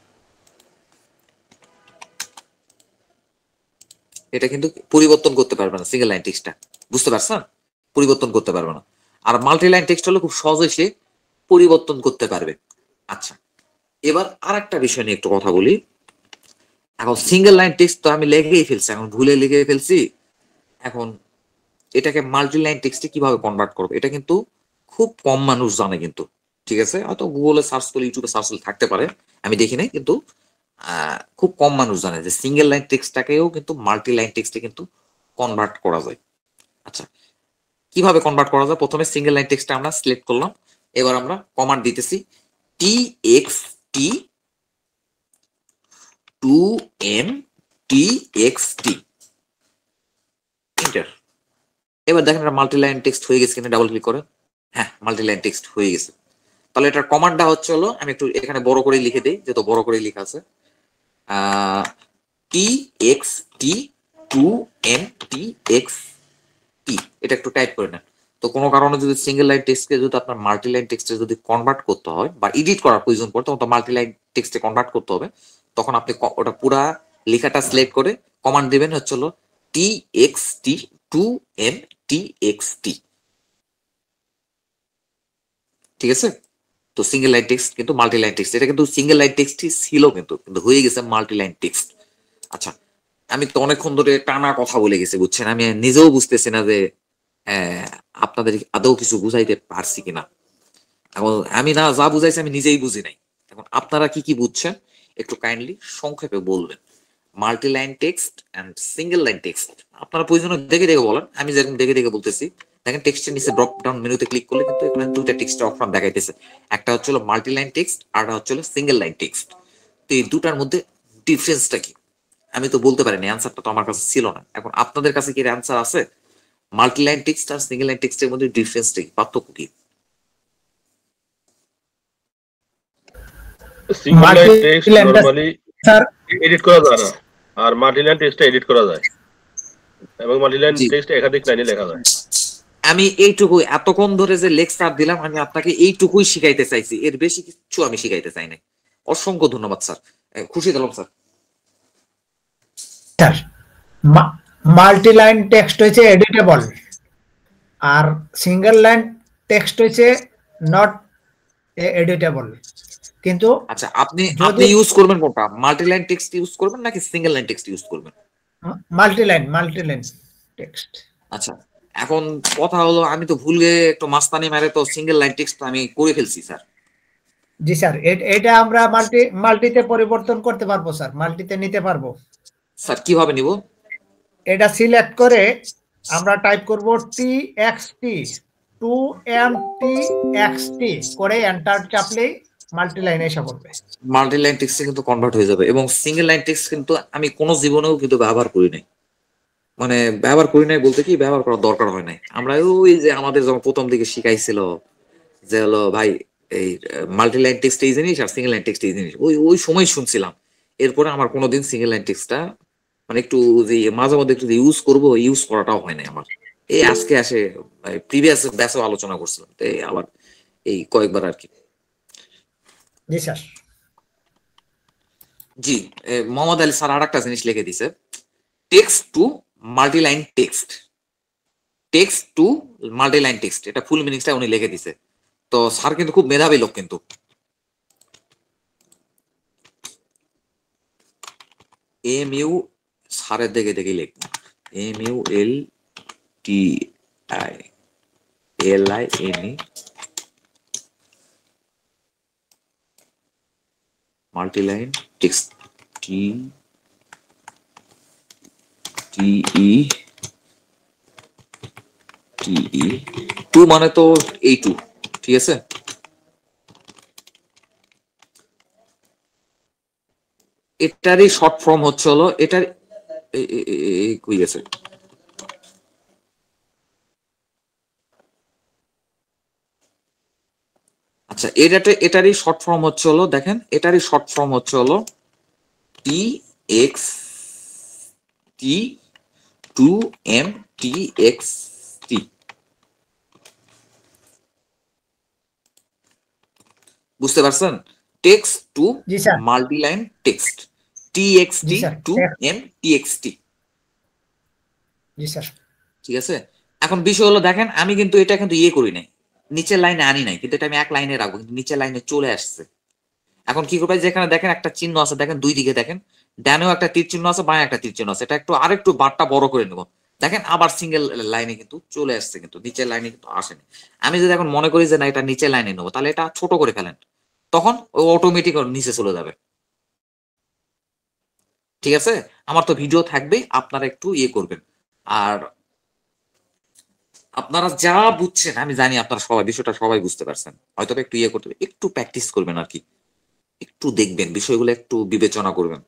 [SPEAKER 1] এটা কিন্তু পরিবর্তন করতে পারবে না সিঙ্গেল লাইন টেক্সটটা, বুঝতে পারছেন? পরিবর্তন করতে পারবে না। আর মাল্টি লাইন টেক্সট হলে খুব সহজে সে পরিবর্তন করতে পারবে। আচ্ছা, এবার আর একটা বিষয় নিয়ে একটু কথা বলি। এখন সিঙ্গেল লাইন টেক্সট তো আমি লিখেই ফেলছি, এখন ভুলে লিখে ফেলছি। এখন এটাকে মাল্টি লাইন টেক্সটে কিভাবে কনভার্ট করবো, এটা কিন্তু খুব কম মানুষ জানে কিন্তু। ঠিক আছে, হয়তো গুগলে সার্চ করলে, ইউটিউবে সার্চ করলে থাকতে পারে, আমি দেখি নাই, কিন্তু খুব কম মানুষ জানে যে সিঙ্গেল লাইন টেক্সটটাকেও কিন্তু মাল্টি লাইন টেক্সটে কিন্তু কনভার্ট করা যায়। আচ্ছা, কিভাবে কনভার্ট করা যায়? প্রথমে সিঙ্গেল লাইন টেক্সটটা আমরা সিলেক্ট করলাম, এবার আমরা কমান্ড দিতেছি txt 2mtxt এন্টার। এবার দেখেন এটা মাল্টি লাইন টেক্সট হয়ে গেছে কিনা, ডাবল ক্লিক করে। হ্যাঁ, মাল্টি লাইন টেক্সট হয়ে গেছে। তাহলে এটার কমান্ডটা হচ্ছে হলো, আমি একটু এখানে বড় করে লিখে দিই, যেহেতু বড় করে লেখা আছে, txt 2mtxt, এটা একটু টাইপ করে নেন। তো কোনো কারণে যদি সিঙ্গেল লাইন টেক্সটকে যদি আপনার মাল্টি লাইন টেক্সটে যদি কনভার্ট করতে হয় বা এডিট করার প্রয়োজন পড়ে, তখন তো মাল্টি লাইন টেক্সটে কনভার্ট করতে হবে। তখন আপনি ওটা পুরা লেখাটা সিলেক্ট করে কমান্ড দিবেন হচ্ছে হলো txt 2mtxt। ঠিক আছে, তো সিঙ্গেল লাইন টেক্সট কিন্তু মাল্টি লাইন টেক্সট, এটা কিন্তু সিঙ্গেল লাইন টেক্সটই ছিল কিন্তু হয়ে গেছে মাল্টি লাইন টেক্সট। আচ্ছা, আমি তো অনেকক্ষণ ধরে টানা কথা বলে গেছি, বুঝছেন? আমি নিজেও বুঝতেছি না যে আপনাদের আদৌ কিছু বুঝাইতে পারছি কিনা। এখন আমি না যা বুঝাইছি আমি নিজেই বুঝি নাই। এখন আপনারা কি কি বুঝছেন একটু কাইন্ডলি সংক্ষেপে বলবেন। Multi line text and single line text আপনারা প্রয়োজন দেখে দেখে বলেন, আমি যেরকম দেখে দেখে বলতেছি। দেখেন টেক্সটের নিচে ড্রপ ডাউন মেনুতে ক্লিক করলে কিন্তু এখানে দুইটা টেক্সটের অপশন দেখাইতেছে, একটা হচ্ছে মাল্টি লাইন টেক্সট আর একটা হচ্ছে সিঙ্গেল লাইন টেক্সট। তো এই দুটার মধ্যে ডিফারেন্সটা কি আমি তো বলতে পারিনি, অ্যান্সারটা তো আমার কাছে ছিল না। এখন আপনাদের কাছে কি অ্যান্সার আছে? মাল্টি লাইন টেক্সট আর সিঙ্গেল লাইন টেক্সটের মধ্যে ডিফারেন্সটা কি, পার্থক্য কি?
[SPEAKER 4] Single line text normally sir edit করা যায় না, আর মাল্টি লাইন টেক্সটটা এডিট করা যায়।
[SPEAKER 3] এবং মাল্টিলাইন
[SPEAKER 1] জি
[SPEAKER 3] টেক্সট একাধিক লাইনে লেখা যায়।
[SPEAKER 1] আমি এইটুকু এতক্ষণ ধরে যে লেকচার দিলাম আমি আপনাকে এইটুকুই শিখাইতে চাইছি, এর বেশি কিছু আমি শিখাইতে চাই না। অসংখ্য ধন্যবাদ স্যার, খুশি দিলাম sir.
[SPEAKER 4] Sir multi line text হয়েছে এডিটেবল, আর সিঙ্গেল লাইন টেক্সট হয়েছে নট এডিটেবল। কিন্তু
[SPEAKER 1] আচ্ছা আপনি ইউজ করবেন কোনটা, মাল্টি লাইন টেক্সট ইউজ করবেন নাকি সিঙ্গেল লাইন টেক্সট ইউজ করবেন?
[SPEAKER 4] Multi line text.
[SPEAKER 1] আচ্ছা এখন কথা হলো আমি তো ভুলে একটু মাস্তানি মারে তো সিঙ্গেল লাইন টেক্সট আমি করে ফেলছি স্যার।
[SPEAKER 4] জি স্যার, এটা আমরা মাল্টিতে পরিবর্তন করতে পারবো স্যার, মাল্টিতে নিতে পারবো।
[SPEAKER 1] স্যার কিভাবে নিব?
[SPEAKER 4] এটা সিলেক্ট করে আমরা টাইপ করব টিএক্সটি 2MTXT করে এন্টার চাপলেই মাল্টি লাইন এসে পড়বে।
[SPEAKER 1] মাল্টি লাইন টেক্সটে কিন্তু কনভার্ট হয়ে যাবে, এবং সিঙ্গেল লাইন টেক্সট কিন্তু আমি কোনো জীবনেও কিন্তু ব্যবহার করি নাই। মানে ব্যবহার করি নাই বলতে কি ব্যবহার করার দরকার হয় নাই। আমরা ওই যে আমাদের যখন প্রথম দিকে শিখাইছিল যে হলো ভাই এই মাল্টি লাইন টেক্সট এই জিনিস আর সিঙ্গেল লাইন টেক্সট এই জিনিস, ওই সময় শুনছিলাম। এরপরে আমার কোনোদিন সিঙ্গেল লাইন টেক্সটটা মানে একটু যে মাঝে মধ্যে একটু ইউজ করবো, ইউজ করাটাও হয় নাই আমার। এই আজকে আসে প্রিভিয়াস ব্যাচেও আলোচনা করছিলাম, তো আবার এই কয়েকবার আর কি।
[SPEAKER 4] জি স্যার।
[SPEAKER 1] জি মোহাম্মদ আলী স্যার আর একটা জিনিস লিখে দিছে, text to multiline text, text to multiline text, এটা ফুল মিনিংসটা উনি লিখে দিছে। তো স্যার কিন্তু খুব মেধাবী লোক, কিন্তু MU স্যারের দেখে দেখে লিখবো, MULTILINE মাল্টিলাইন টেক্সট TE2 মানে তো এই টু, ঠিক আছে। এটারই শর্ট ফর্ম হচ্ছে হলো এটার কই গেছে, আচ্ছা এটারই শর্ট ফর্ম হচ্ছে হলো, দেখেন এটারই শর্ট ফর্ম হচ্ছে হলো TXT2MTXT। বুঝতে পারছেন? Text to multiline text, TXT2MTXT। ঠিক আছে। এখন বিষয় হলো দেখেন আমি কিন্তু এটা কিন্তু করি নাই, নিচের লাইনে আনি নাই, কিন্তু এটা আমি এক লাইনে রাখবো, কিন্তু নিচের লাইনে চলে আসছে। এখন কি করবে, যেখানে দেখেন একটা চিহ্ন আছে, দেখেন দুই দিকে দেখেন, ডানেও একটা তীর চিহ্ন আছে, বাঁয়ে একটা তীর চিহ্ন আছে, এটা একটু আরেকটু বারটা বড় করে নেব। দেখেন আবার সিঙ্গেল লাইনে কিন্তু চলে আসছে, কিন্তু নিচের লাইনে কিন্তু আসেনি। আমি যদি এখন মনে করি যে না এটা নিচের লাইনে নেবো, তাহলে এটা ছোট করে ফেলেন, তখন ও অটোমেটিক নিচে চলে যাবে। ঠিক আছে, আমার তো ভিডিও থাকবে, আপনারা একটু করবেন। আর আপনারা যা বুঝছেন আমি জানি আপনারা সবাই বিষয়টা সবাই বুঝতে পারছেন, হয়তো একটু করতে হবে, একটু প্র্যাকটিস করবেন আর কি, একটু দেখবেন বিষয়গুলো, একটু বিবেচনা করবেন।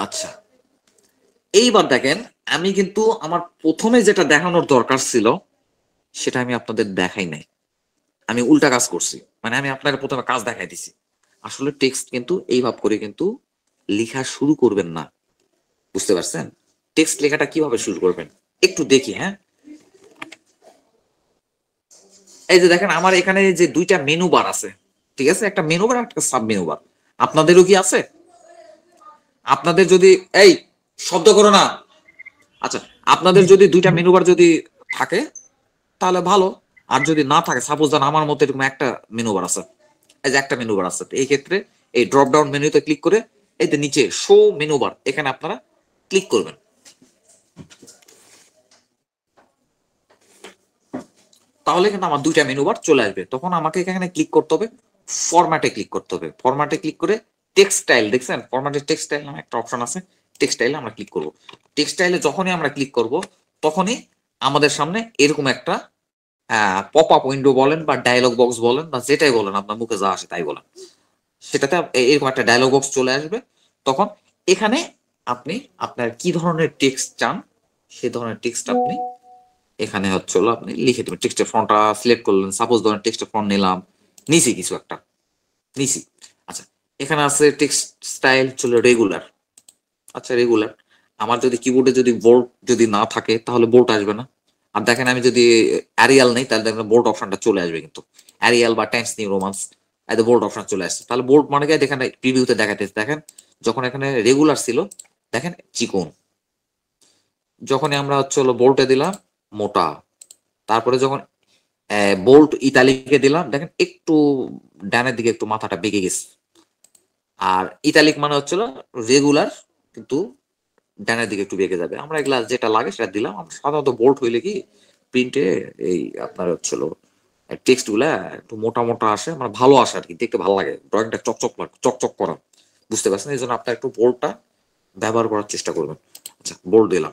[SPEAKER 1] আচ্ছা এইবার দেখেন আমি কিন্তু আমার প্রথমে যেটা দেখানোর দরকার ছিল সেটা আমি আপনাদের দেখাই নাই, আমি উল্টা কাজ করছি। মানে আমি আপনাদের প্রথমে কাজ দেখাই দিছি। আসলে টেক্সট কিন্তু এইভাবে করে কিন্তু লেখা শুরু করবেন না, বুঝতে পারছেন? টেক্সট লেখাটা কিভাবে শুরু করবেন একটু দেখি। হ্যাঁ, এই যে দেখেন আমার এখানে যে দুইটা মেনু বার আছে, ঠিক আছে, একটা মেনু বার একটা সাব মেনু বার। আপনাদেরও কি আছে? আপনাদের যদি এই শব্দ করো না, আচ্ছা আপনাদের যদি দুইটা মেনু বার যদি থাকে তাহলে ভালো, আর যদি না থাকে, সাপোজ ধরেন আমার মতো এরকম একটা মেনু বার আছে, এই যে একটা মেনু বার আছে, এই ক্ষেত্রে এই ড্রপ ডাউন মেনুতে ক্লিক করে এই যে নিচে শো মেনু বার, এখানে আপনারা ক্লিক করবেন। তাহলে কিন্তু আমার দুইটা মেনু বার চলে আসবে। তখন আমাকে এখানে ক্লিক করতে হবে, ফরম্যাটে ক্লিক করতে হবে। ফরম্যাটে ক্লিক করে টেক্সটাইল, দেখছেন ফরম্যাটে টেক্সটাইল নামে একটা অপশন আছে, টেক্সটাইলে আমরা ক্লিক করব। টেক্সটাইলে যখনই আমরা ক্লিক করব তখনই আমাদের সামনে এরকম একটা পপ আপ উইন্ডো বলেন বা ডায়লগ বক্স বলেন বা যেটাই বলেন, আপনার মুখে যা আসে তাই বলেন, সেটাতে এরকম একটা ডায়লগ বক্স চলে আসবে। তখন এখানে আপনি আপনার কি ধরনের টেক্সট চান সেই ধরনের টেক্সট আপনি এখানে হচ্ছে হলো আপনি লিখে দেবেন। টেক্সটের ফন্টটা সিলেক্ট করলেন, সাপোজ ধরেন টেক্সটের ফন্ট নিলাম, নিছি কিছু একটা নিছি। আচ্ছা এখানে আছে টেক্সট স্টাইল চলে রেগুলার, আচ্ছা রেগুলার, আমার যদি কিবোর্ডে যদি বোল্ট যদি না থাকে তাহলে বোল্ট আসবে না। আর দেখেন আমি যদি অ্যারিয়াল নেই তাহলে দেখবেন বোল্ট অপশনটা চলে আসবে, কিন্তু অ্যারিয়াল বা টাইমস নিউ রোমান্স এতে বোল্ট অপশন চলে আসছে। তাহলে বোল্ট মানে কি দেখেন প্রিভিউতে দেখাতেছে, দেখেন যখন এখানে রেগুলার ছিল দেখেন চিকন, যখনই আমরা হচ্ছে হলো বোল্টে দিলাম মোটা, তারপরে যখন বোল্ট ইতালিকে দিলাম দেখেন একটু ডানের দিকে একটু মাথাটা বেঁকে গেছে। আর ইতালিক মানে হচ্ছিল রেগুলার কিন্তু ডানের দিকে একটু বেঁকে যাবে। আমরা এগুলা যেটা লাগে সেটা দিলাম। আমরা সাধারণত বোল্ট হইলে কি প্রিন্টে এই আপনার হচ্ছিল টেক্সট গুলা একটু মোটা মোটা আসে, মানে ভালো আসে আর কি, দেখতে ভালো লাগে, ড্রয়িংটা চকচক চকচক করা, বুঝতে পারছেন? এই জন্য আপনার একটু বোল্টটা ব্যবহার করার চেষ্টা করবেন। আচ্ছা বোল্ট দিলাম।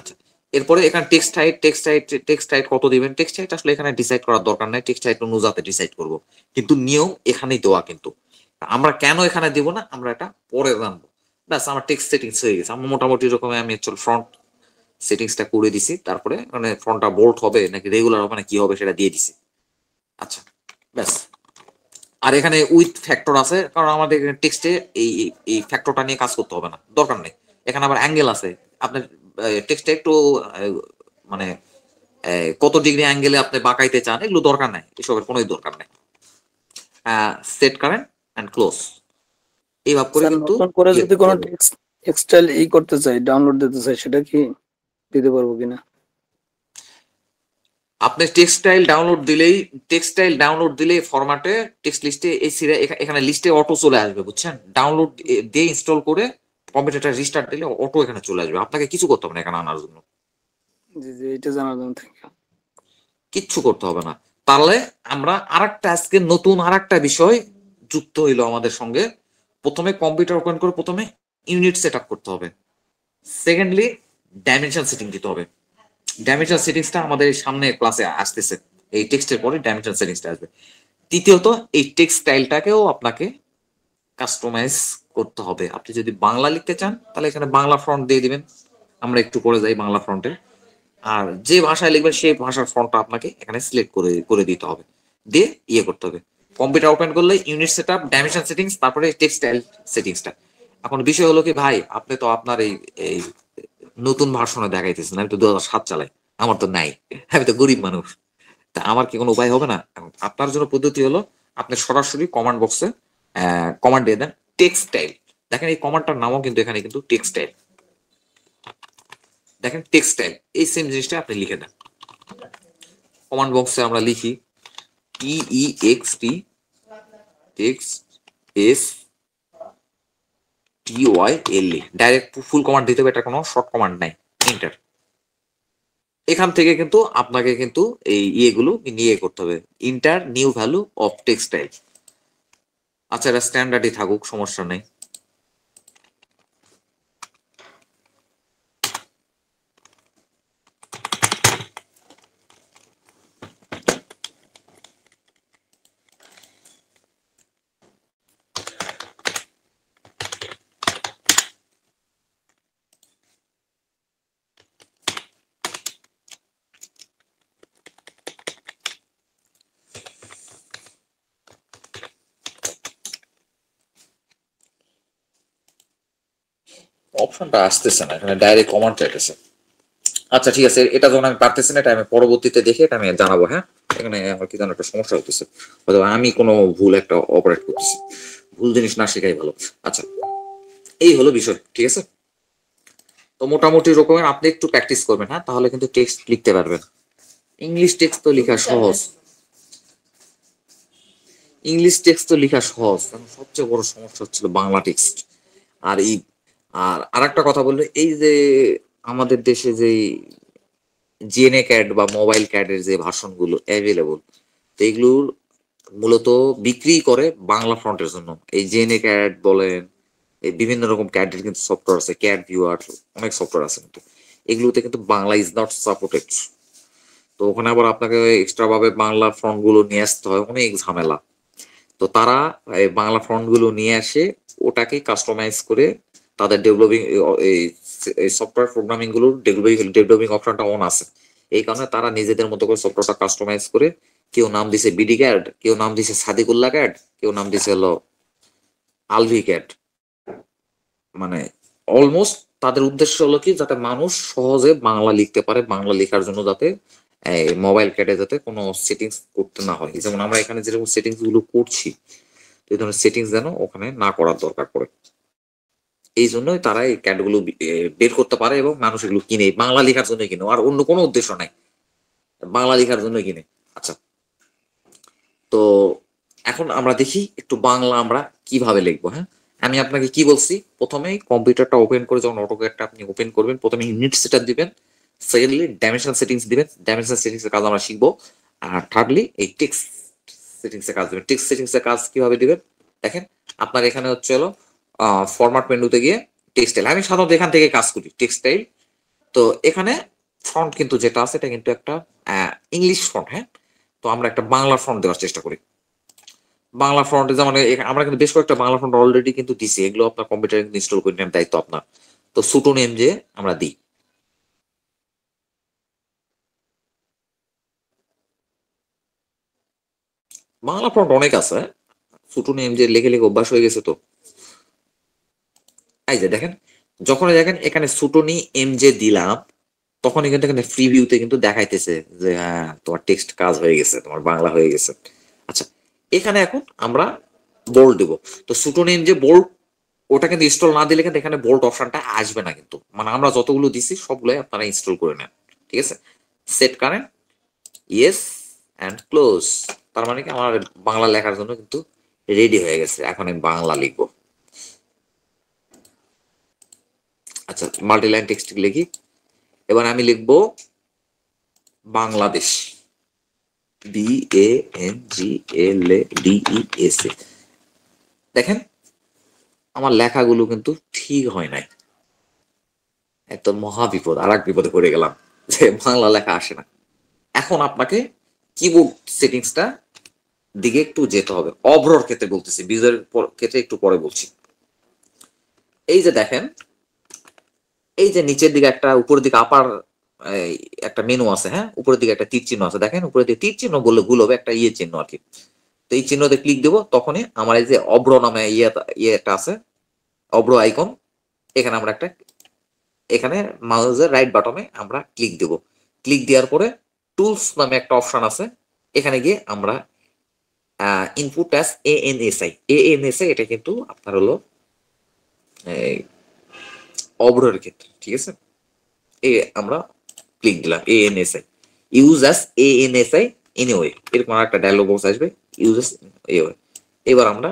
[SPEAKER 1] আচ্ছা এরপরে এখানে টেক্সট হাইট কত দিবেন? টেক্সট হাইট আসলে এখানে ডিসাইড করার দরকার নাই, টেক্সট হাইট অনুযাতে ডিসাইড করব, কিন্তু নিয়ম এখানেই দেওয়া। কিন্তু আমরা কেন এখানে দিব না, আমরা এটা পরে জানবো। ব্যাস আমার টেক্সট সেটিংস হয়ে গেছে। আমার মোটামুটি রকম আমি ফ্রন্ট সেটিংসটা করে দিছি, তারপরে মানে ফ্রন্টটা বোল্ট হবে নাকি রেগুলার হবে না কি হবে সেটা দিয়ে দিছি। আচ্ছা ব্যাস। আর এখানে উইথ ফ্যাক্টর আছে, কারণ আমাদের টেক্সটে এই এই ফ্যাক্টরটা নিয়ে কাজ করতে হবে না, দরকার নেই। এখানে আবার অ্যাঙ্গেল আছে, আপনার টেক্সটে একটু মানে কত ডিগ্রি অ্যাঙ্গেলে আপনি বাঁকাইতে চান এগুলো দরকার নাই, এসবের কোনোই দরকার নেই। সেট কারেন্ট অ্যান্ড ক্লোজ এইভাবে করে
[SPEAKER 3] স্যার
[SPEAKER 1] কিন্তু
[SPEAKER 3] নতুন করে যদি কোনো টেক্সটাইল করতে চাই, ডাউনলোড দিতে চাই, সেটা কি দিতে পারবো কিনা?
[SPEAKER 1] আপনি টেক্সটাইল ডাউনলোড দিলেই ফরম্যাটে টেক্সট লিস্টে এই এখানে লিস্টে অটো চলে আসবে, বুঝছেন? ডাউনলোড দিয়ে ইনস্টল করে কম্পিউটারটা রিস্টার্ট দিলে অটো এখানে চলে আসবে, আপনাকে কিছু করতে হবে না এখানে আনার জন্য,
[SPEAKER 3] জি জি, এটা জানার জন্য থ্যাংক ইউ।
[SPEAKER 1] কিচ্ছু করতে হবে না। তাহলে আমরা আরেকটা আজকে নতুন আরেকটা বিষয় যুক্ত হইলো আমাদের সঙ্গে। প্রথমে কম্পিউটার ওপেন করে প্রথমে ইউনিট সেট আপ করতে হবে, সেকেন্ডলি ডাইমেনশন সেটিং দিতে হবে। ডাইমেনশন সেটিংসটা আমাদের সামনে ক্লাসে আসতেছে, এই টেক্সটের পরে ডাইমেনশন সেটিংসটা আসবে। তৃতীয়ত এই টেক্সট স্টাইলটাকেও আপনাকে কাস্টমাইজ করতে হবে। আপনি যদি বাংলা লিখতে চান তাহলে এখানে বাংলা ফন্ট দিয়ে দিবেন, আমরা একটু করে যাই বাংলা ফন্টে। আর যে ভাষায় লিখবেন সেই ভাষার ফন্টটা আপনাকে এখানে সিলেক্ট করে করে দিতে হবে, দিয়ে ইয়ে করতে হবে। কম্পিউটার ওপেন করলে unit set up, dimension settings, তারপরে টেক্সট স্টাইল সেটিংসটা। এখন বিষয় হলো কি ভাই, আপনি তো আপনার এই এই নতুন ভার্সনে দেখাইতেছেন, আমি তো 2007 চালাই, আমার তো নাই, আমি তো গরিব মানুষ। তা আমার কি কোনো উপায় হবে না? এখন আপনার জন্য পদ্ধতি হলো আপনি সরাসরি কমান্ড বক্সে কমান্ড দিয়ে দেন টেক্সটাইল। দেখেন এই কমান্ডটার নামও কিন্তু এখানে কিন্তু টেক্সটাইল, দেখেন টেক্সটাইল, এই সেম জিনিসটা আপনি লিখে দেন। কমান্ড বক্সে আমরা লিখি TEXT TYLE, ডাইরেক্ট ফুল কমান্ড দিতে হবে, এটা কোনো শর্ট কমান্ড নাই, এন্টার। এখান থেকে কিন্তু আপনাকে কিন্তু এই ইয়েগুলো নিয়ে করতে হবে, inter new value of textile. আচ্ছা এটা স্ট্যান্ডার্ডই থাকুক, সমস্যা নেই। অপশনটা আসতেছে না এখানে, ডাইরেক্ট কমান্ড চাইতেছে। আচ্ছা ঠিক আছে, এটা যখন আমি পারতেছি না এটা আমি পরবর্তীতে দেখে এটা আমি জানাবো। হ্যাঁ এখানে আমার কি যেন একটা সমস্যা হতেছে, হয়তো আমি কোনো ভুল একটা অপারেট করতেছি, ভুল জিনিস না শেখাই ভালো। আচ্ছা এই হলো বিষয়, ঠিক আছে? তো মোটামুটি রকমের আপনি একটু প্র্যাকটিস করবেন, হ্যাঁ তাহলে কিন্তু টেক্সট লিখতে পারবেন। ইংলিশ টেক্সট তো লেখা সহজ, ইংলিশ টেক্সট তো লেখা সহজ, সবচেয়ে বড় সমস্যা হচ্ছিল বাংলা টেক্সট। আর এই আর একটা কথা বললে, এই যে আমাদের দেশে যে জিএনএ ক্যাড বা মোবাইল ক্যাডের যে ভার্সন গুলো অ্যাভেলেবল, তো এগুলোর মূলত বিক্রি করে বাংলা ফন্টের জন্য। এই জিএনএ ক্যাড বলেন, এই বিভিন্ন রকম ক্যাডের কিন্তু সফটওয়্যার আছে, ক্যাড ভিউয়ার, অনেক সফটওয়্যার আছে, কিন্তু এগুলোতে কিন্তু বাংলা ইজ নট সাপোর্টেড। তো ওখানে আবার আপনাকে এক্সট্রা ভাবে বাংলা ফন্ট গুলো নিয়ে আসতে হয়, অনেক ঝামেলা। তো তারা এই বাংলা ফন্ট গুলো নিয়ে আসে, ওটাকে কাস্টমাইজ করে তাদের ডেভেলপিং এই সফটওয়্যার প্রোগ্রামিং গুলোর ডেভেলপিং অপশনটা অন আছে, এই কারণে তারা নিজেদের মতো করে সফটওয়্যারটা কাস্টমাইজ করে, কেউ নাম দিছে বিডি ক্যাড, কেউ নাম দিছে সাদিকুল্লাহ ক্যাড, কেউ নাম দিছে হলো আলভি ক্যাড, মানে অলমোস্ট তাদের উদ্দেশ্য হলো কি, যাতে মানুষ সহজে বাংলা লিখতে পারে, বাংলা লেখার জন্য যাতে মোবাইল কেটে যাতে কোনো সেটিংস করতে না হয়। যেমন আমরা এখানে যেরকম সেটিংস গুলো করছি, এই ধরনের সেটিংস যেন ওখানে না করার দরকার পড়ে। এই জন্যই তারা এই ক্যাট গুলো বের করতে পারে এবং মানুষ এগুলো কিনে বাংলা লেখার জন্য কিনে, আর অন্য কোনো উদ্দেশ্য নাই, বাংলা লেখার জন্য কিনে। আচ্ছা, তো এখন আমরা দেখি একটু বাংলা আমরা কিভাবে লিখবো। হ্যাঁ, আমি আপনাকে কি বলছি, প্রথমে কম্পিউটারটা ওপেন করে যখন অটোক্যাডটা আপনি ওপেন করবেন, প্রথমে ইউনিট সেটআপ দিবেন, সেকেন্ডলি ডাইমেনশন সেটিংস দিবেন, ডাইমেনশন সেটিংস এর কাজ আমরা শিখবো, আর থার্ডলি এই টেক্সট সেটিংস এর কাজ দিবেন। টেক্সট সেটিংস এর কাজ কিভাবে দিবেন দেখেন, আপনার এখানে হচ্ছে হলো ফরম্যাট মেনুতে গিয়ে টেক্সটাইল, আমি সাধারণত এখান থেকে কাজ করি টেক্সটাইল। তো এখানে ফন্ট কিন্তু যেটা আছে এটা কিন্তু একটা ইংলিশ ফন্ট। হ্যাঁ, তো আমরা একটা বাংলা ফন্ট দেওয়ার চেষ্টা করি। বাংলা ফন্ট যেমন আমরা কিন্তু বেশ কয়েকটা বাংলা ফন্ট অলরেডি কিন্তু দিছি, এগুলো আপনার কম্পিউটারে ইনস্টল করে নেওয়ার দায়িত্ব আপনার। তো সুটো নেম যে আমরা দিই, বাংলা ফন্ট অনেক আছে, সুটো নেম যে লিখে লিখে অভ্যাস হয়ে গেছে। তো এই যে দেখেন, যখনই দেখেন এখানে সুটোনি এম যে দিলাম, তখনই কিন্তু এখানে ফ্রি ভিউতে কিন্তু দেখাইতেছে যে হ্যাঁ তোমার টেক্সট কাজ হয়ে গেছে, তোমার বাংলা হয়ে গেছে। আচ্ছা, এখানে এখন আমরা বোল্ড দেবো। তো সুটোনিম যে বোল্ড, ওটা কিন্তু ইনস্টল না দিলে কিন্তু এখানে বোল্ড অপশনটা আসবে না কিন্তু, মানে আমরা যতগুলো দিছি সবগুলোই আপনারা ইনস্টল করে নেন। ঠিক আছে, set current yes and close, তার মানে কি আমার বাংলা লেখার জন্য কিন্তু রেডি হয়ে গেছে। এখন আমি বাংলা লিখবো। আচ্ছা, মাল্টিলাইন টেক্সট লিখি। এবার আমি লিখবো বাংলাদেশ, BANGLADES। দেখেন আমার লেখাগুলো কিন্তু ঠিক হয় নাই, একদম মহা বিপদ, আর এক বিপদে পড়ে গেলাম যে বাংলা লেখা আসে না। এখন আপনাকে কিবোর্ড সেটিংসটা দিকে একটু যেতে হবে, অভ্রর ক্ষেত্রে বলতেছি, বিজয়ের ক্ষেত্রে একটু পরে বলছি। এই যে দেখেন, এই যে নিচের দিকে একটা, উপরের দিকে আপার একটা মেনু আছে। হ্যাঁ, উপরের দিকে একটা তীর চিহ্ন আছে, দেখেন উপরের দিকে তীর চিহ্ন বললে ভুল হবে, একটা ইয়ে চিহ্ন আর কি। তো এই চিহ্নতে ক্লিক দেবো, তখনই আমার এই যে অব্র নামে ইয়েটা আছে, অব্র আইকন, এখানে আমরা একটা, এখানে মাউসের রাইট বাটনে আমরা ক্লিক দেব। ক্লিক দেওয়ার পরে টুলস নামে একটা অপশন আছে, এখানে গিয়ে আমরা ইনপুট অ্যাজ ANSI, এটা কিন্তু আপনার হলো অব্রের ক্ষেত্রে। ঠিক আছে, আমরা ক্লিক দিলাম ANSI, use as ANSI anyway, এরকম একটা ডায়লগ বক্স আসবে, ইউজ অ্যাজ এনিওয়ে। এবার আমরা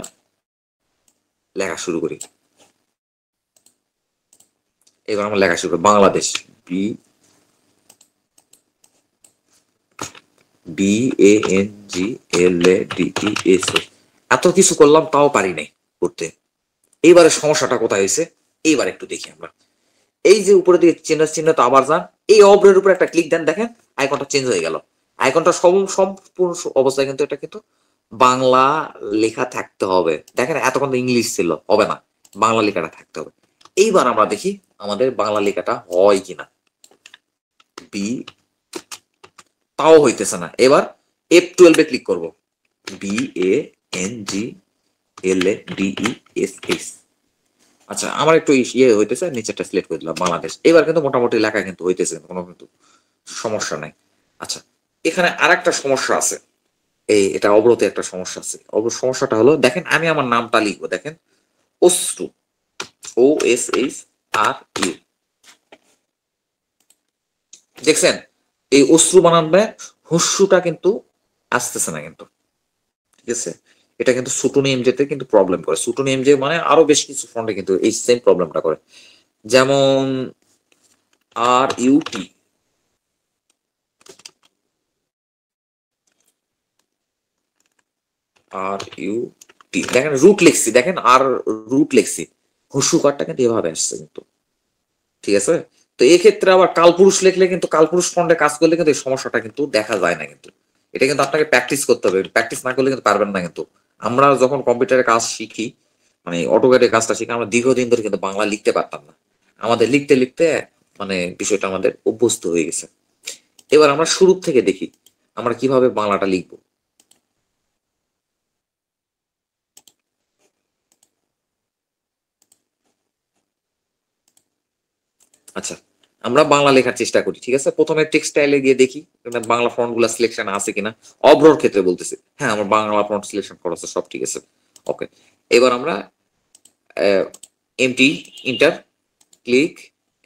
[SPEAKER 1] লেখা শুরু করি। এবার আমরা লেখা শুরু করি বাংলাদেশ, BANGLADES। এত কিছু করলাম তাও পারি নাই করতে। এইবারে সমস্যাটা কোথায় হয়েছে, এইবার একটু দেখি আমরা। এই যে উপরে দিকে চিহ্ন তো আবার যান, এই অব্রের উপরে একটা ক্লিক দেন, দেখেন আইকনটা চেঞ্জ হয়ে গেল। আইকনটা সম্পূর্ণ অবস্থায় কিন্তু এটা কিন্তু বাংলা লেখা থাকতে হবে। দেখেন এতক্ষণ তো ইংলিশ ছিল, হবে না, বাংলা লেখাটা থাকতে হবে। এইবার আমরা দেখি আমাদের বাংলা লেখাটা হয় কিনা। বি, তাও হইতেছে না। এবার F12 এ ক্লিক করব, BANGLADES। আচ্ছা, আমার একটু ইয়ে হইতেছে, নিচেরটা সিলেক্ট করে দিলাম বাংলাদেশ। এবার কিন্তু মোটামুটি লেখা কিন্তু হইতেছে, কোনো কিন্তু সমস্যা নাই। আচ্ছা, এখানে আরেকটা সমস্যা আছে, এটা অবরোধে একটা সমস্যা আছে। সমস্যাটা হলো, দেখেন আমি আমার নামটা লিখবো, দেখেন অশ্রু, OSHRU, দেখছেন এই অশ্রু বানানবে, হুস্যুটা কিন্তু আসতেছে না কিন্তু। ঠিক আছে, এটা কিন্তু সুটুনি এমজেতে কিন্তু প্রবলেম করে। সুটুনি এমজে মানে আরো বেশ কিছু ফন্টে কিন্তু এই সেম প্রবলেমটা করে, যেমন RUT, দেখেন রুট লিখছি, দেখেন আর রুট লিখছি, হুস্যুকারটা কিন্তু এভাবে আসছে কিন্তু। ঠিক আছে, তো এই ক্ষেত্রে আবার কালপুরুষ লিখলে কিন্তু, কালপুরুষ ফন্টে কাজ করলে কিন্তু এই সমস্যাটা কিন্তু দেখা যায় না কিন্তু। এটা কিন্তু আপনাকে প্র্যাকটিস করতে হবে, প্র্যাকটিস না করলে কিন্তু পারবেন না কিন্তু। আমরা যখন কম্পিউটারে কাজ শিখি, মানে অটোক্যাডের কাজটা শিখি, আমরা দীর্ঘদিন ধরে কিন্তু বাংলা লিখতে পারতাম না, আমাদের লিখতে লিখতে মানে বিষয়টা আমাদের অভ্যস্ত হয়ে গেছে। এবার আমরা শুরু থেকে দেখি আমরা কিভাবে বাংলাটা লিখবো। আচ্ছা, আমরা বাংলা লেখার চেষ্টা করি, ঠিক আছে? প্রথমে টেক্সট স্টাইলে গিয়ে দেখি বাংলা ফন্ট গুলা সিলেকশন আছে কিনা। অব্রোর ক্ষেত্রে বলতেছি, হ্যাঁ আমার বাংলা ফন্ট সিলেকশন করা আছে, সব ঠিক আছে। ওকে, এবার আমরা এমটি ইন্টার ক্লিক,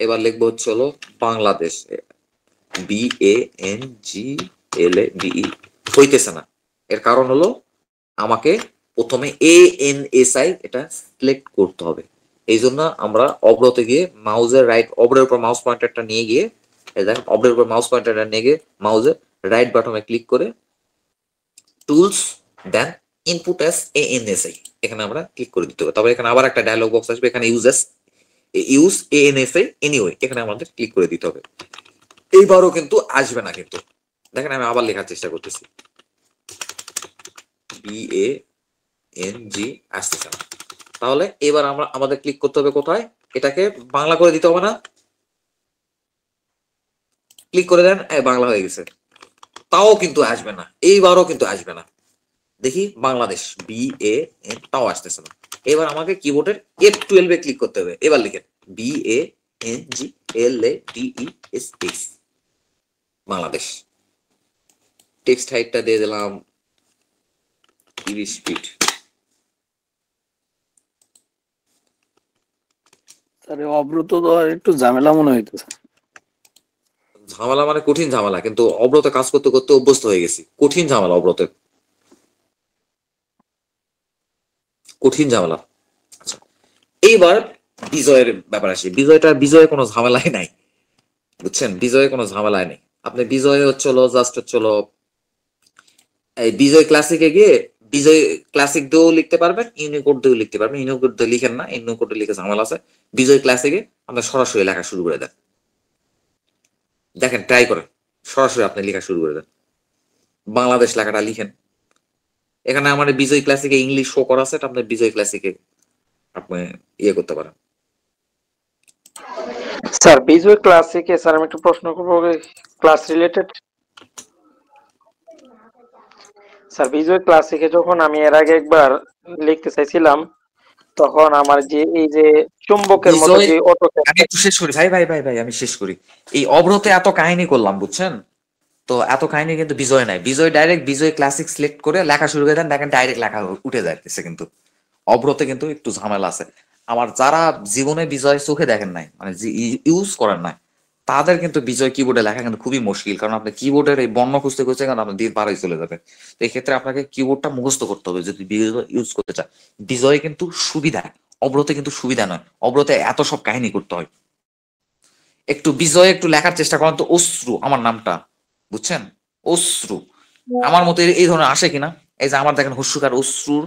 [SPEAKER 1] এবার লিখবো হচ্ছে হলো বাংলাদেশ, BANGLADE। হইতেছে না, এর কারণ হলো আমাকে প্রথমে ANSI এটা সিলেক্ট করতে হবে। এই জন্য আমরা অব্রতে গিয়ে মাউসের রাইট, অব্রের উপর মাউস পয়েন্টারটা নিয়ে গিয়ে, এই দেখেন অব্রের উপর মাউস পয়েন্টারটা নিয়ে গিয়ে মাউসের রাইট বাটনে ক্লিক করে টুলস, দেন ইনপুট অ্যাজ ANSI এখানে আমরা ক্লিক করে দিতে হবে। তবে এখানে আবার একটা ডায়লগ বক্স আসবে, এখানে ইউজ ANSI এনিওয়ে, এখানে আমাদের ক্লিক করে দিতে হবে। এইবারও কিন্তু আসবে না, কিন্তু দেখেন আমি আবার লেখার চেষ্টা করতেছি, BANG আসতেছে না। তাহলে এবার আমরা আমাদের ক্লিক করতে হবে কোথায়, এটাকে বাংলা করে দিতে হবে না? ক্লিক করে দেন, বাংলা হয়ে গেছে। তাও কিন্তু আসবে না, এইবারও কিন্তু আসবে না। দেখি বাংলাদেশ BAN, তাও আসতেছে না। এবার আমাকে কিবোর্ডের F12 এ ক্লিক করতে হবে। এবার লিখেন BANGLADES, বাংলাদেশ। টেক্সট হাইটটা দিয়ে দিলাম 30 ফিট।
[SPEAKER 3] আরে অব্রত তো আর একটু ঝামেলা মনে হইতেছে।
[SPEAKER 1] ঝামেলা মানে কঠিন ঝামেলা, কিন্তু অব্রত কাজ করতে করতে অভ্যস্ত হয়ে গেছি। কঠিন ঝামেলা অব্রতে, কঠিন ঝামেলা। আচ্ছা, এইবার বিজয়ের ব্যাপার আসি। বিজয়ে কোনো ঝামেলাই নাই, বুঝছেন? বিজয়ে কোনো ঝামেলাই নেই। আপনি বিজয়ে হচ্ছিল জাস্ট হচ্ছিল এই বিজয় ক্লাসিকে গিয়ে বিজয় ক্লাসিক দিয়েও লিখতে পারবেন, ইউনিকোড দিয়েও লিখতে পারবেন। ইউনিকোড দিয়ে লিখেন না, ইউনিকোডে লিখে ঝামেলা আছে। বিজয় ক্লাসিকে আপনি সরাসরি লেখা শুরু করে দেন, দেখেন ট্রাই করেন, সরাসরি আপনি লেখা শুরু করে দেন, বাংলাদেশ লেখাটা লিখেন। এখানে আমার বিজয় ক্লাসিকে ইংলিশ শো করা আছে, আপনি বিজয় ক্লাসিকে আপনি ইয়ে করতে পারেন।
[SPEAKER 2] স্যার বিজয় ক্লাসিকে স্যার আমি একটু প্রশ্ন করবো, ক্লাস রিলেটেড। স্যার বিজয় ক্লাসিকে যখন আমি এর আগে একবার লিখতে চাইছিলাম, তখন আমার যে এই যে চুম্বকের মতো
[SPEAKER 1] বিজয়,
[SPEAKER 2] যে অটো,
[SPEAKER 1] আমি একটু শেষ করি ভাই, আমি শেষ করি। এই অব্রতে এত কাহিনী করলাম, বুঝছেন তো? এত কাহিনী কিন্তু বিজয় নাই। বিজয় ডাইরেক্ট বিজয় ক্লাসিক সিলেক্ট করে লেখা শুরু করে দেন, দেখেন ডাইরেক্ট লেখা উঠে যাইতেছে। কিন্তু অব্রতে কিন্তু একটু ঝামেলা আছে। আমার যারা জীবনে বিজয় চোখে দেখেন নাই, মানে ইউজ করেন নাই, তাদের কিন্তু বিজয় কিবোর্ডে লেখা কিন্তু খুবই মুশকিল। কারণ আপনি কিবোর্ডের এই বর্ণ খুঁজতে খুঁজতে কারণ আপনার দিন পার হয়ে চলে যাবে। তো এই ক্ষেত্রে আপনাকে কিবোর্ডটা মুখস্থ করতে হবে যদি বিজয় ইউজ করতে চান। বিজয় কিন্তু সুবিধা, অব্রতে কিন্তু সুবিধা নয়। অব্রতে এত সব কাহিনী করতে হয়। একটু বিজয় একটু লেখার চেষ্টা করেন তো, অশ্রু আমার নামটা, বুঝছেন? অশ্রু আমার মতো এই ধরনের আসে কিনা? এই যে আমার দেখেন হস্যকার অশ্রুর,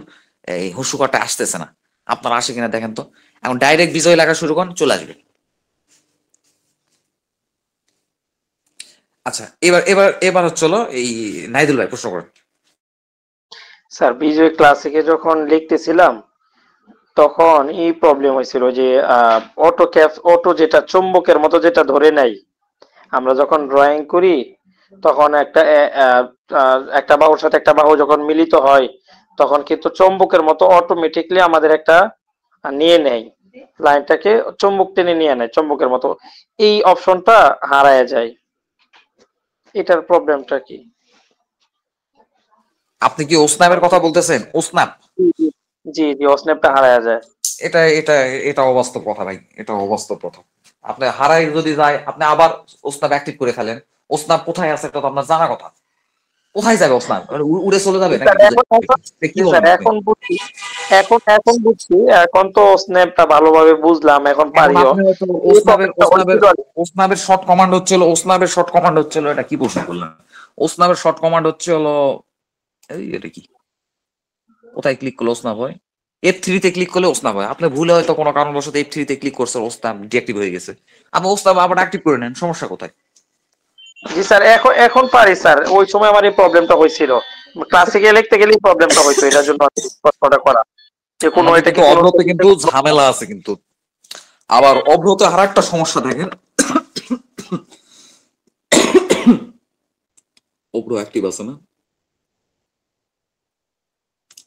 [SPEAKER 1] এই হস্যকারটা আসতেছে না, আপনার আসে কিনা দেখেন তো। এখন ডাইরেক্ট বিজয় লেখা শুরু করেন, চলে আসবে। আচ্ছা, এবার এবার এবার হচ্ছিল এই নাইদুল ভাই প্রশ্ন করেন।
[SPEAKER 2] স্যার বিজয় ক্লাসিকে যখন লিখতেছিলাম তখন এই প্রবলেম হয়েছিল যে অটো ক্যাপস, অটো যেটা চুম্বকের মতো যেটা ধরে নেয়, আমরা যখন ড্রয়িং করি তখন একটা বাহুর সাথে একটা বাহু যখন মিলিত হয় তখন কিন্তু চুম্বকের মতো অটোমেটিকলি আমাদের একটা নিয়ে নেয়, লাইনটাকে চুম্বক টেনে নিয়ে নেয় চুম্বকের মতো। এই অপশনটা হারায় যায়, এটার প্রবলেমটা কি?
[SPEAKER 1] আপনি কি ওসনাপের কথা বলতেছেন? ওসনাপ,
[SPEAKER 2] জি জি, অস্ন্যাপটা হারায় যায়।
[SPEAKER 1] এটা এটা এটা অবাস্তব কথা ভাই, এটা অবাস্তব কথা। আপনি হারাই যদি যায়, আপনি আবার ওসনাপ অ্যাক্টিভ করে ফেলেন। ওসনাপ কোথায় আছে এটা তো আপনার জানা কথা। কোথায় যাবে ওসনাপ? উড়ে চলে যাবে নাকি? কি বলেন আপনি?
[SPEAKER 2] এখন বুঝছি, এখন বুঝছি, এখন তো স্ন্যাপটা ভালোভাবে বুঝলাম, এখন
[SPEAKER 1] এখন
[SPEAKER 2] পারিও।
[SPEAKER 1] আপনি হয়তো ওসনাবের শর্ট কমান্ড হচ্ছিল, ওসনাবের শর্ট কমান্ড হচ্ছিল, এটা কি প্রশ্ন করলেন? ওসনাবের শর্ট কমান্ড হচ্ছে হলো এই, এটা কি? কোথায় ক্লিক করলে ওসনাব হয়? F3 তে ক্লিক করলে ওসনাব হয়। আপনি ভুলে হয়তো কোনো কারণবশত F3 তে ক্লিক করছেন, ওসনাব ডিঅ্যাক্টিভ হয়ে গেছে। আপনি ওসনাব আবার অ্যাক্টিভ করে নেন, সমস্যা কোথায়?
[SPEAKER 2] জি স্যার, এখন এখন পারি স্যার, ওই সময় আমার এই প্রবলেমটা হয়েছিল, ক্লাসিকে লিখতে গেলেই প্রবলেমটা হইতো, এটার জন্য প্রশ্নটা করা যে কোনো
[SPEAKER 1] আমাদের
[SPEAKER 2] এটা কি
[SPEAKER 1] কিন্তু
[SPEAKER 2] কোনো
[SPEAKER 1] অব্রতে কিন্তু ঝামেলা আছে কিন্তু। আবার অব্রতে আর একটা সমস্যা দেখেন, অব্র অ্যাক্টিভ আছে না?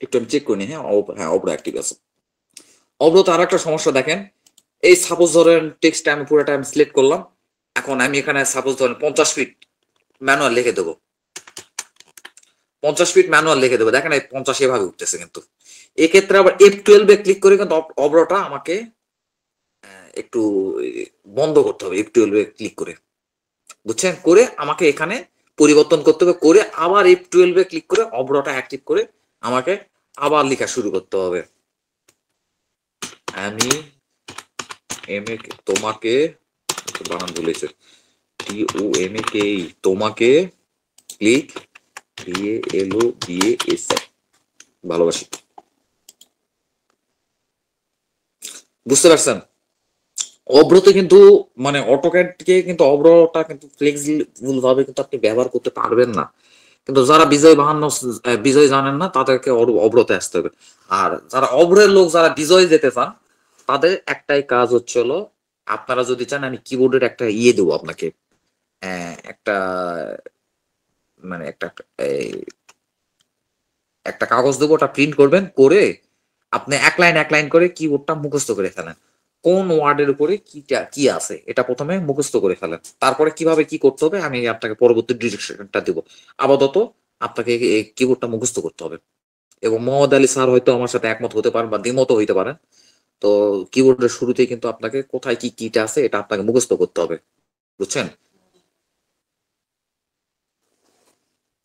[SPEAKER 1] একটু আমি চেক করি। হ্যাঁ হ্যাঁ, অব্র অ্যাক্টিভ আছে। অব্রতে আর একটা সমস্যা দেখেন, এই সাপোজ ধরেন টেক্সট আমি পুরোটা আমি সিলেক্ট করলাম, এখন আমি এখানে সাপোজ ধরেন 50 ফিট ম্যানুয়াল লিখে দেবো, 50 ফিট ম্যানুয়াল লিখে দেবো। দেখেন এই 50 এভাবে উঠতেছে, কিন্তু এক্ষেত্রে আবার F12 এ ক্লিক করে কিন্তু অব্রটা আমাকে একটু বন্ধ করতে হবে, F12 এ ক্লিক করে, বুঝছেন? করে আমাকে এখানে পরিবর্তন করতে হবে, করে আবার F12 এ ক্লিক করে অব্রটা অ্যাক্টিভ করে আমাকে আবার লেখা শুরু করতে হবে। আমি তোমাকে, বানান বলেছে, TOMAKE, তোমাকে ক্লিক VALOBAS ভালোবাসি। বুঝতে পারছেন? অব্রতে কিন্তু মানে অটোক্যাডকে কিন্তু অব্রটা কিন্তু ফ্লেক্সিবল ভাবে কিন্তু আপনি ব্যবহার করতে পারবেন না, কিন্তু যারা বিজয় জানেন না তাদেরকে অব্রতে আসতে হবে। আর যারা অব্রের লোক, যারা বিজয় যেতে চান, তাদের একটাই কাজ হচ্ছে হলো, আপনারা যদি চান আমি কিবোর্ডের একটা দেবো আপনাকে, একটা মানে একটা কাগজ দেবো, ওটা প্রিন্ট করবেন, করে আপনি এক লাইন করে কিবোর্ডটা মুখস্থ করে ফেলেন, কোন ওয়ার্ডের উপরে কি আছে এটা প্রথমে মুখস্থ করে ফেলেন, তারপরে কিভাবে কি করতে হবে আমি আপনাকে পরবর্তী ডিরেকশনটা দিব। আপাতত আপনাকে এই কিবোর্ডটা মুখস্থ করতে হবে। এবং মোহাম্মদ আলী স্যার হয়তো আমার সাথে একমত হতে পারেন বা দ্বিমত হইতে পারেন। তো কিবোর্ডের শুরুতেই কিন্তু আপনাকে কোথায় কি কিটা আছে এটা আপনাকে মুখস্থ করতে হবে, বুঝছেন?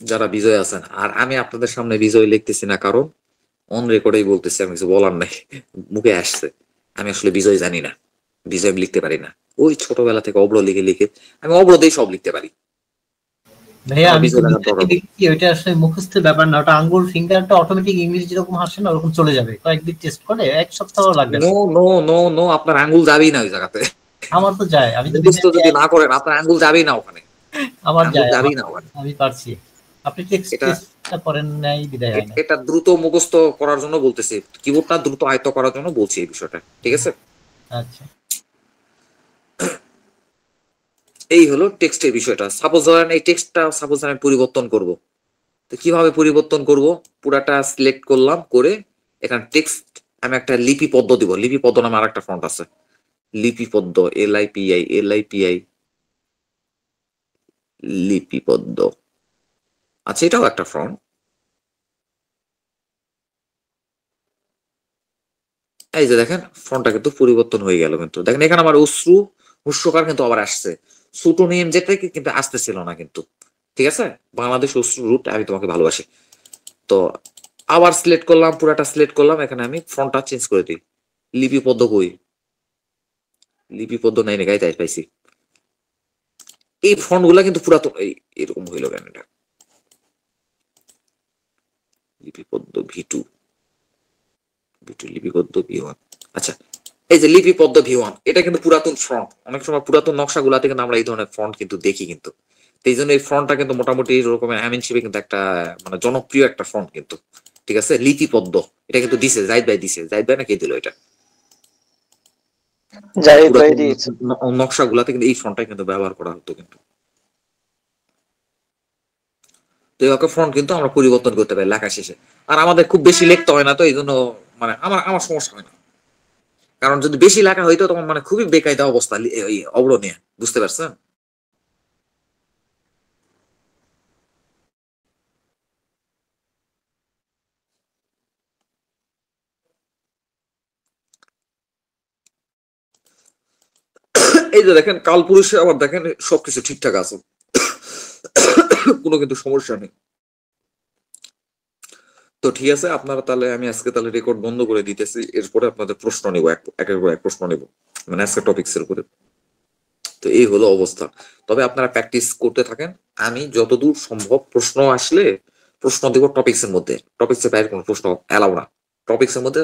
[SPEAKER 1] যারা বিজয় আছেন, আর আমি আপনাদের সামনে বিজয় লিখতেছি না, কারণ অন রেকর্ডেই বলতেছি, আমি কিছু বলার নাই, মুখে আসছে। আমি আসলে বিজয় জানি না, বিজয় লিখতে পারি না, ওই ছোটবেলা থেকে অব্র লিখে লিখে আমি অব্র দিয়ে সব লিখতে পারি।
[SPEAKER 5] ভাইয়া আমি দেখছি ওইটা আসলে মুখস্থের ব্যাপার না, ওটা আঙ্গুল ফিঙ্গারটা অটোমেটিক ইংলিশ যেরকম আসে না ওরকম চলে যাবে, কয়েকদিন টেস্ট করে, এক সপ্তাহ লাগবে।
[SPEAKER 1] নো নো নো নো, আপনার আঙ্গুল যাবেই না ওই জায়গাতে।
[SPEAKER 5] আমার তো যায়, আমি তো
[SPEAKER 1] মুখস্থ যদি না করেন আপনার আঙ্গুল যাবেই না ওখানে,
[SPEAKER 5] আমার যায়,
[SPEAKER 1] যাবেই না ওখানে।
[SPEAKER 5] আমি পারছি, আপনি টেক্সটটা করেন নাই বিদায় হয় না।
[SPEAKER 1] এটা দ্রুত মুখস্থ করার জন্য বলতেছি, কিবোর্ডটা দ্রুত আয়ত্ত করার জন্য বলছি এই বিষয়টা, ঠিক আছে?
[SPEAKER 5] আচ্ছা,
[SPEAKER 1] এই হলো টেক্সটের বিষয়টা। সাপোজ ধরেন এই টেক্সটটা সাপোজ আমি পরিবর্তন করব, তো কিভাবে পরিবর্তন করব? পুরাটা সিলেক্ট করলাম, করে এখানে টেক্সট আমি একটা লিপিপদ্ম দিব। লিপিপদ্ম নামে আরেকটা ফন্ট আছে, লিপিপদ্ম, LIPI লিপিপদ্ম। আচ্ছা, এটাও একটা ফন্ট। এই যে দেখেন ফন্টটা কিন্তু পরিবর্তন হয়ে গেল, কিন্তু দেখেন এখানে আমার অশ্রু হুস্যকার কিন্তু আবার আসছে, সুটোনিয়াম যেটা কিন্তু আসতেছিল না কিন্তু, ঠিক আছে? বাংলাদেশ অশ্রু রুট আমি তোমাকে ভালোবাসি। তো আবার সিলেক্ট করলাম, পুরাটা সিলেক্ট করলাম, এখানে আমি ফন্টটা চেঞ্জ করে দিই। লিপিপদ্ম কই? লিপিপদ্ম নাই, গাইতে পাইছি। এই ফন্ট গুলা কিন্তু পুরাতন, এরকম হইল কেন? এটা লিপিপদ্ম V2 লিপিপদ্ম V1। আচ্ছা, এই যে লিপিপদ্ম V1, এটা কিন্তু পুরাতন ফ্রন্ট। অনেক সময় পুরাতন নকশা গুলাতে কিন্তু আমরা এই ধরনের ফ্রন্ট কিন্তু দেখি, কিন্তু এই জন্য এই ফ্রন্টটা কিন্তু মোটামুটি এরকমের আমিনশিপে কিন্তু একটা মানে জনপ্রিয় একটা ফ্রন্ট কিন্তু, ঠিক আছে? লিপিপদ্ম এটা কিন্তু দিছে জাহিদ ভাই, দিছে জাহিদ ভাই না কে দিল এটা?
[SPEAKER 2] জাহিদ ভাই দিয়েছে।
[SPEAKER 1] নকশা গুলাতে কিন্তু এই ফ্রন্টটা কিন্তু ব্যবহার করা হতো কিন্তু। তো এই ফ্রন্ট কিন্তু আমরা পরিবর্তন করতে পারি লেখা শেষে। আর আমাদের খুব বেশি লিখতে হয় না, তো এই জন্য মানে আমার সমস্যা হয় না। কারণ যদি বেশি লেখা হইতো তখন মানে খুবই বেকায়দা অবস্থা অব্র নিয়ে, বুঝতে পারছেন? এই যে দেখেন কালপুরুষে আবার দেখেন সবকিছু ঠিকঠাক আছে, কোনো কিন্তু সমস্যা নেই। তো ঠিক আছে, আপনারা তাহলে আমি আজকে তাহলে রেকর্ড বন্ধ করে দিতেছি, এরপরে আপনাদের প্রশ্ন নিব, এক প্রশ্ন নিব মানে আজকে টপিকস এর উপরে। তো এই হলো অবস্থা। তবে আপনারা প্র্যাকটিস করতে থাকেন, আমি যতদূর সম্ভব প্রশ্ন আসলে প্রশ্ন দিব টপিকস এর মধ্যে, টপিকস এর বাইরে কোনো প্রশ্ন এলাও না, টপিকস এর মধ্যে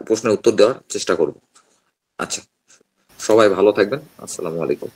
[SPEAKER 1] প্রশ্নের উত্তর দেওয়ার চেষ্টা করব। আচ্ছা, সবাই ভালো থাকবেন, আসসালামু আলাইকুম।